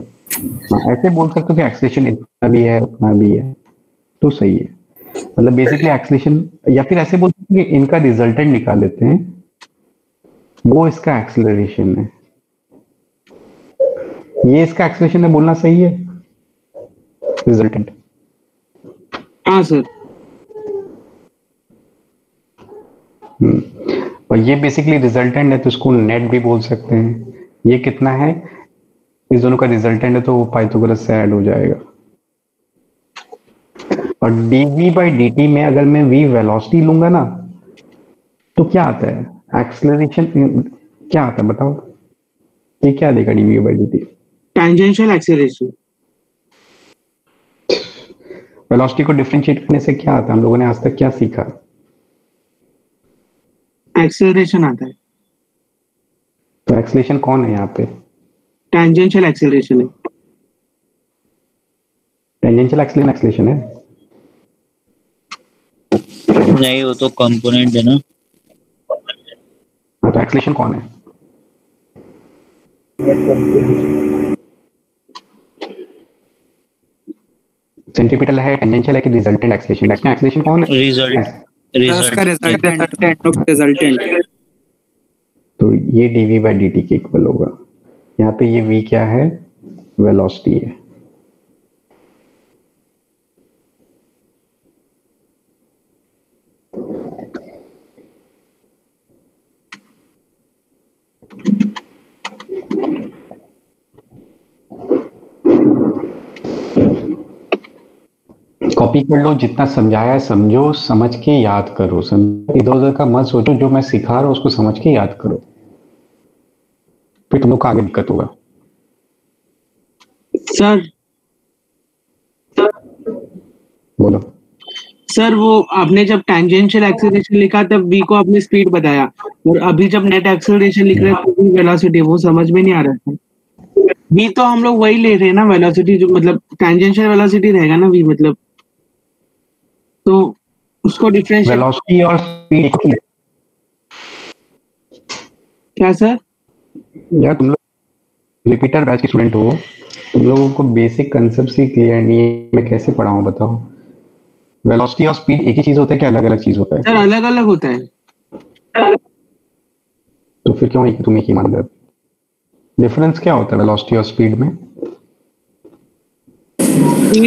हाँ, ऐसे बोल सकते हो कि एक्सेलरेशन इतना भी है, उतना भी है, तो सही है। मतलब बेसिकली एक्सेलरेशन, या फिर ऐसे बोल सकते हैं कि इनका रिजल्टेंट निकाल लेते हैं, वो इसका एक्सेलरेशन है, ये इसका एक्सेलरेशन है, बोलना सही है? रिजल्टेंट। हाँ सर। और ये बेसिकली रिजल्टेंट है, तो इसको नेट भी बोल सकते हैं। ये कितना है? इस दोनों का रिजल्टेंट है, तो वो पाइथागोरस से ऐड हो जाएगा। और dv बाई dt में अगर मैं v वेलोसिटी लूंगा ना, तो क्या आता है? एक्सेलरेशन क्या आता है बताओ? ये क्या देगा dv by dt? Tangential acceleration. Velocity को डिफरेंशिएट करने से क्या आता है? हम लोगों ने आज तक क्या सीखा? एक्सेलरेशन आता है। तो एक्सेलरेशन कौन है यहाँ पे? टेंजेंशियल एक्सेलरेशन है। टेंजेंशियल एक्सेलरेशन है। नहीं, वो तो कंपोनेंट है ना। हाँ, तो एक्सेलरेशन कौन है? सेंट्रीपिटल है, टेंजेंशियल है कि रिजल्टेंट एक्सेलरेशन? एक्सेलरेशन कौन है? उसका रिजल्टेंट। तो ये dv by dt के इक्वल होगा। यहाँ पे ये v क्या है? वेलोसिटी है। कॉपी कर लो, जितना समझाया है समझो, समझ के याद करो। इधर उधर का मत सोचो, जो मैं सिखा रहा हूँ उसको समझ के याद करो, फिर तुम लोग को आगे दिक्कत होगा। सर बोलो। सर वो आपने जब टेंजेंशियल एक्सेलरेशन लिखा तब v को आपने स्पीड बताया, और अभी जब नेट एक्सेलरेशन लिख रहे हैं तो वेलोसिटी, वो समझ में नहीं आ रहा था। v तो हम लोग वही ले रहे हैं ना, वेलोसिटी जो मतलब टेंजेंशियल वेलोसिटी रहेगा ना v, मतलब तो उसको डिफरेंशिएट। वेलोसिटी और स्पीड क्या सर? यार तुम लोग रिपीटर बैच के स्टूडेंट हो, तुम लोगों को बेसिक कंसेप्ट ही क्लियर नहीं है। मैं कैसे पढ़ाऊं बताओ? वेलोसिटी और स्पीड एक ही चीज होता है कि अलग अलग चीज होता है? सर अलग अलग होता है। तो फिर क्यों तुम एक ही मान रहे हो? डिफरेंस क्या होता है वेलोसिटी और स्पीड में?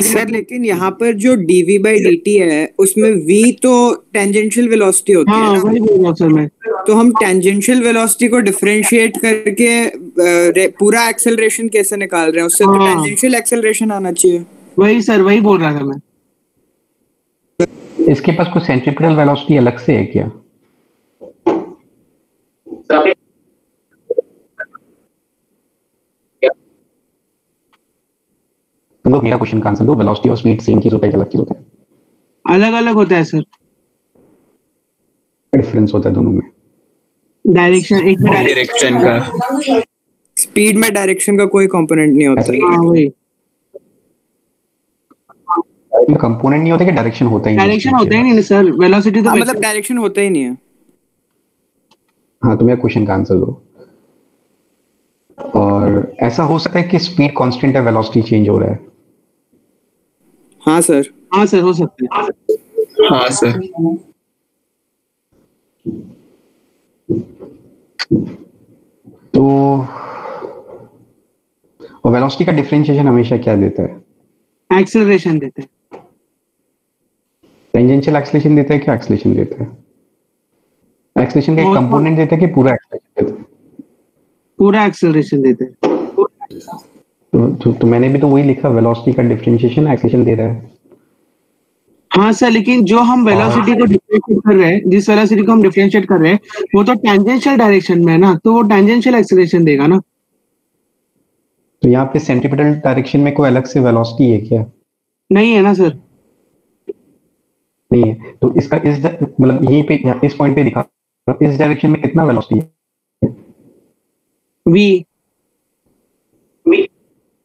सर लेकिन यहाँ पर जो dv by dt है उसमें v तो टेंजेंशियल वेलोसिटी होती है ना, वही बोल रहा हूँ सर मैं। तो हम टेंजेंशियल वेलोसिटी को डिफरेंशिएट करके पूरा एक्सेलरेशन कैसे निकाल रहे हैं? उससे तो टेंजेंशियल एक्सेलरेशन आना चाहिए। वही सर, वही बोल रहा था मैं। इसके पास कोई सेंट्रीपिटल वेलोसिटी अलग से है क्या? तुम लोग मेरा क्वेश्चन का आंसर दो। वेलोसिटी और स्पीड सेम चीज होता है कि अलग चीज होता है? अलग अलग होता है सर। डिफरेंस होता है दोनों में? डायरेक्शन, एक में डायरेक्शन का। स्पीड में डायरेक्शन का कोई कंपोनेंट नहीं होता। वही कंपोनेंट नहीं होता कि डायरेक्शन होता ही नहीं? डायरेक्शन होता ही नहीं सर, वेलोसिटी तो मतलब डायरेक्शन होता ही नहीं है। हाँ, तो मेरा क्वेश्चन का आंसर दो। और ऐसा हो सकता है कि स्पीड कांस्टेंट है, वेलोसिटी चेंज हो रहा है? हाँ सर। हाँ सर, हो सकता है। हाँ सर। तो वेलोसिटी का डिफरेंशिएशन हमेशा क्या देता है? एक्सेलरेशन देते हैं। टेंजेंशियल एक्सेलरेशन देता है कि एक्सेलरेशन देता है? एक्सेलरेशन का एक कंपोनेंट देता है कि पूरा एक्सेलरेशन देता है? पूरा एक्सेलरेशन देते हैं। तो मैंने भी तो वही लिखा, वेलोसिटी का डिफरेंशिएशन एक्सेलरेशन दे रहा है। हाँ सर, लेकिन जो हम वेलोसिटी को डिफरेंशिएट कर रहे हैं, जिस वेलोसिटी को हम डिफरेंशिएट कर रहे हैं वो तो टेंजेंशियल डायरेक्शन में है ना, तो वो टेंजेंशियल एक्सेलरेशन देगा ना। तो यहाँ पे सेंट्रीपिटल डायरेक्शन में कोई अलग से वेलोसिटी है क्या? नहीं है ना सर। नहीं है। तो इसका इस मतलब यहीं पे इस पॉइंट पे दिखा, इस डायरेक्शन में कितना वेलोसिटी है? v।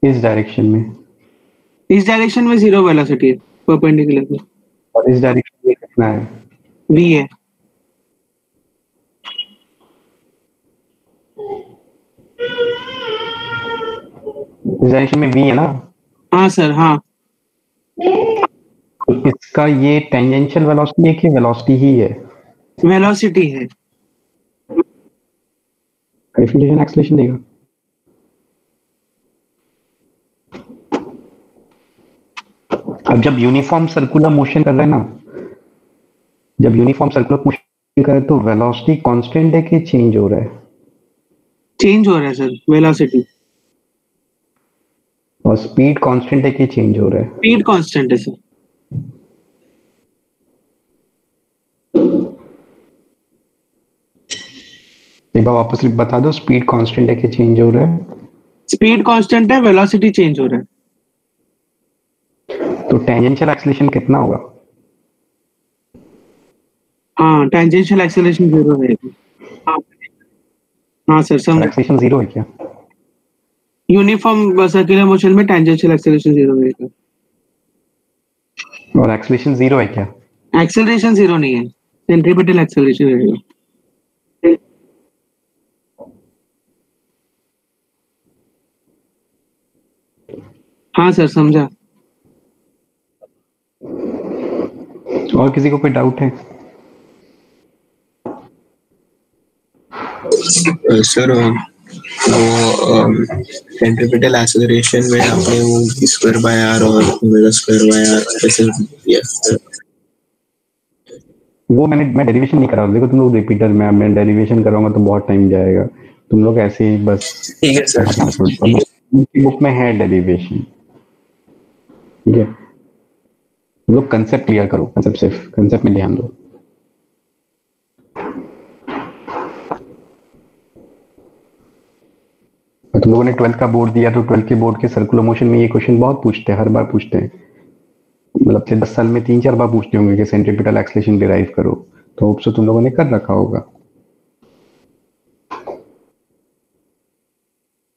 इस डायरेक्शन में जीरो वेलोसिटी है परपेंडिकुलर में। और इस डायरेक्शन में कितना है? v है। इस डायरेक्शन में v है ना? हाँ सर, हाँ। तो इसका ये टेंजेंशियल वेलोसिटी है कि वेलोसिटी ही है? वेलोसिटी है। डिफरेंशिएशन एक्सेलरेशन देगा। अब जब यूनिफॉर्म सर्कुलर मोशन कर रहे हैं ना, जब यूनिफॉर्म सर्कुलर मोशन कर रहे हैं तो वेलोसिटी कांस्टेंट है कि चेंज हो रहा है? चेंज हो रहा है सर वेलोसिटी। और स्पीड कांस्टेंट है कि चेंज हो रहा है? स्पीड कांस्टेंट है सर। एक बार वापस बता दो, स्पीड कांस्टेंट है कि चेंज हो रहा है? स्पीड कांस्टेंट है, वेलोसिटी चेंज हो रहा है। तो टेंजेंशियल एक्सेलरेशन कितना होगा? हाँ, टेंजेंशियल एक्सेलरेशन जीरो है। हाँ सर, समझ। एक्सेलरेशन जीरो है क्या? यूनिफॉर्म सर्कुलर मोशन में टेंजेंशियल एक्सेलरेशन 0 रहेगा। और एक्सेलरेशन 0 है क्या? एक्सेलरेशन 0 नहीं है, सेंट्रीपिटल एक्सेलरेशन रहेगा। हाँ सर, समझा। और किसी को कोई डाउट है? सर वो सेंट्रीपिटल एक्सेलरेशन में आपने वो स्क्वायर बाय आर और ओमेगा स्क्वायर बाय आर ऐसे दिया। वो मैं डेरिवेशन नहीं करा रहा। देखो तुम लोग रिपीटर में, मैं डेरिवेशन कराऊंगा तो बहुत टाइम जाएगा। तुम लोग ऐसे ही बस ठीक है सर। बुक में है डेरिवेशन, ठीक है। तुम लोग कंसेप्ट क्लियर करो, कंसेप्ट सिर्फ कंसेप्ट में ध्यान दो। तुम लोगों ने 12th का बोर्ड दिया तो 12th के बोर्ड के सर्कुलर मोशन में ये क्वेश्चन बहुत पूछते हैं, हर बार पूछते हैं। मतलब 10 साल में 3-4 बार पूछते होंगे कि सेंट्रीपिटल एक्सेलरेशन डिराइव करो, तो होप सो तुम लोगों ने कर रखा होगा,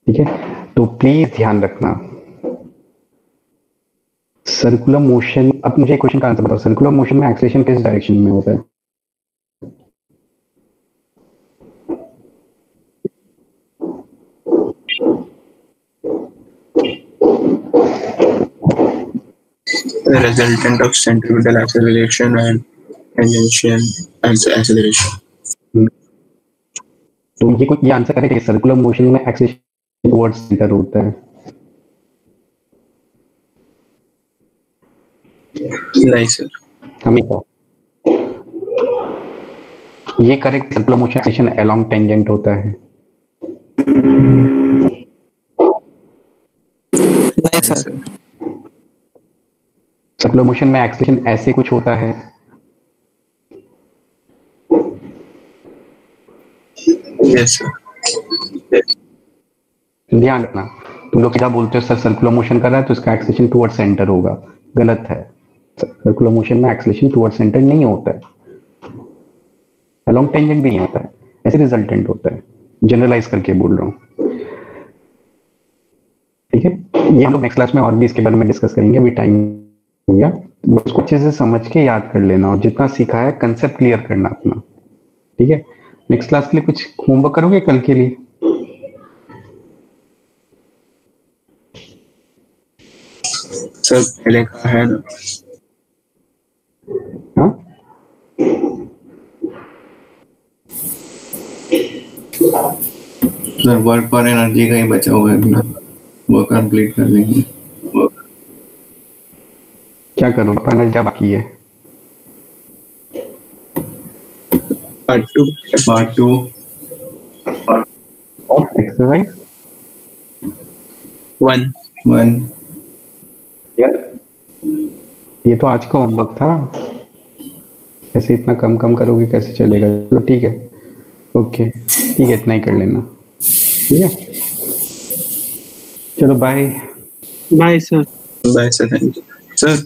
ठीक है। तो प्लीज ध्यान रखना सर्कुलर मोशन। अब मुझे क्वेश्चन का आंसर बताओ, सर्कुलर मोशन में एक्सेलरेशन किस डायरेक्शन में होता है? Resultant of centripetal acceleration and tangential acceleration. तो ये आंसर करें कि सर्कुलर मोशन में एक्सेलरेशन टुवर्ड्स सेंटर होता है। नहीं सर, हमेशा ये correct, circular motion acceleration along tangent होता है। नहीं सर, सर्कुलर मोशन में एक्सेलरेशन ऐसे कुछ होता है। Yes sir. ध्यान रखना, तुम लोग क्या बोलते हो सर सर्कुलर मोशन कर रहा है तो इसका एक्सेलरेशन टुवर्ड सेंटर होगा, गलत है। सर्कुलर मोशन में एक्सेलरेशन टुवर्ड सेंटर नहीं होता है, अलोंग टेंजेंट भी नहीं होता है, ऐसे रिजल्टेंट होता है। जनरलाइज करके बोल रहा हूँ, ठीक है। ये हम लोग नेक्स्ट क्लास में और भी इसके बारे में डिस्कस करेंगे, अभी टाइम हो गया। उसको अच्छे से समझ के याद कर लेना और जितना सीखा है कंसेप्ट क्लियर करना अपना, ठीक है। नेक्स्ट क्लास के लिए कुछ होमवर्क करोगे कल के लिए? सर पहले का है ना। हाँ सर वर्क पर एनर्जी का ही बचा हुआ है अभी, वो कंप्लीट कर लेंगे। क्या करूँ, एनर्जी बाकी है। पार्ट टू एक्सरसाइज 1 यार, ये तो आज का होमवर्क था, ऐसे इतना कम कम करोगे कैसे चलेगा? चलो ठीक है, ओके ठीक है, इतना ही कर लेना, ठीक है। चलो bye. Bye sir. Bye sir, thank you sir.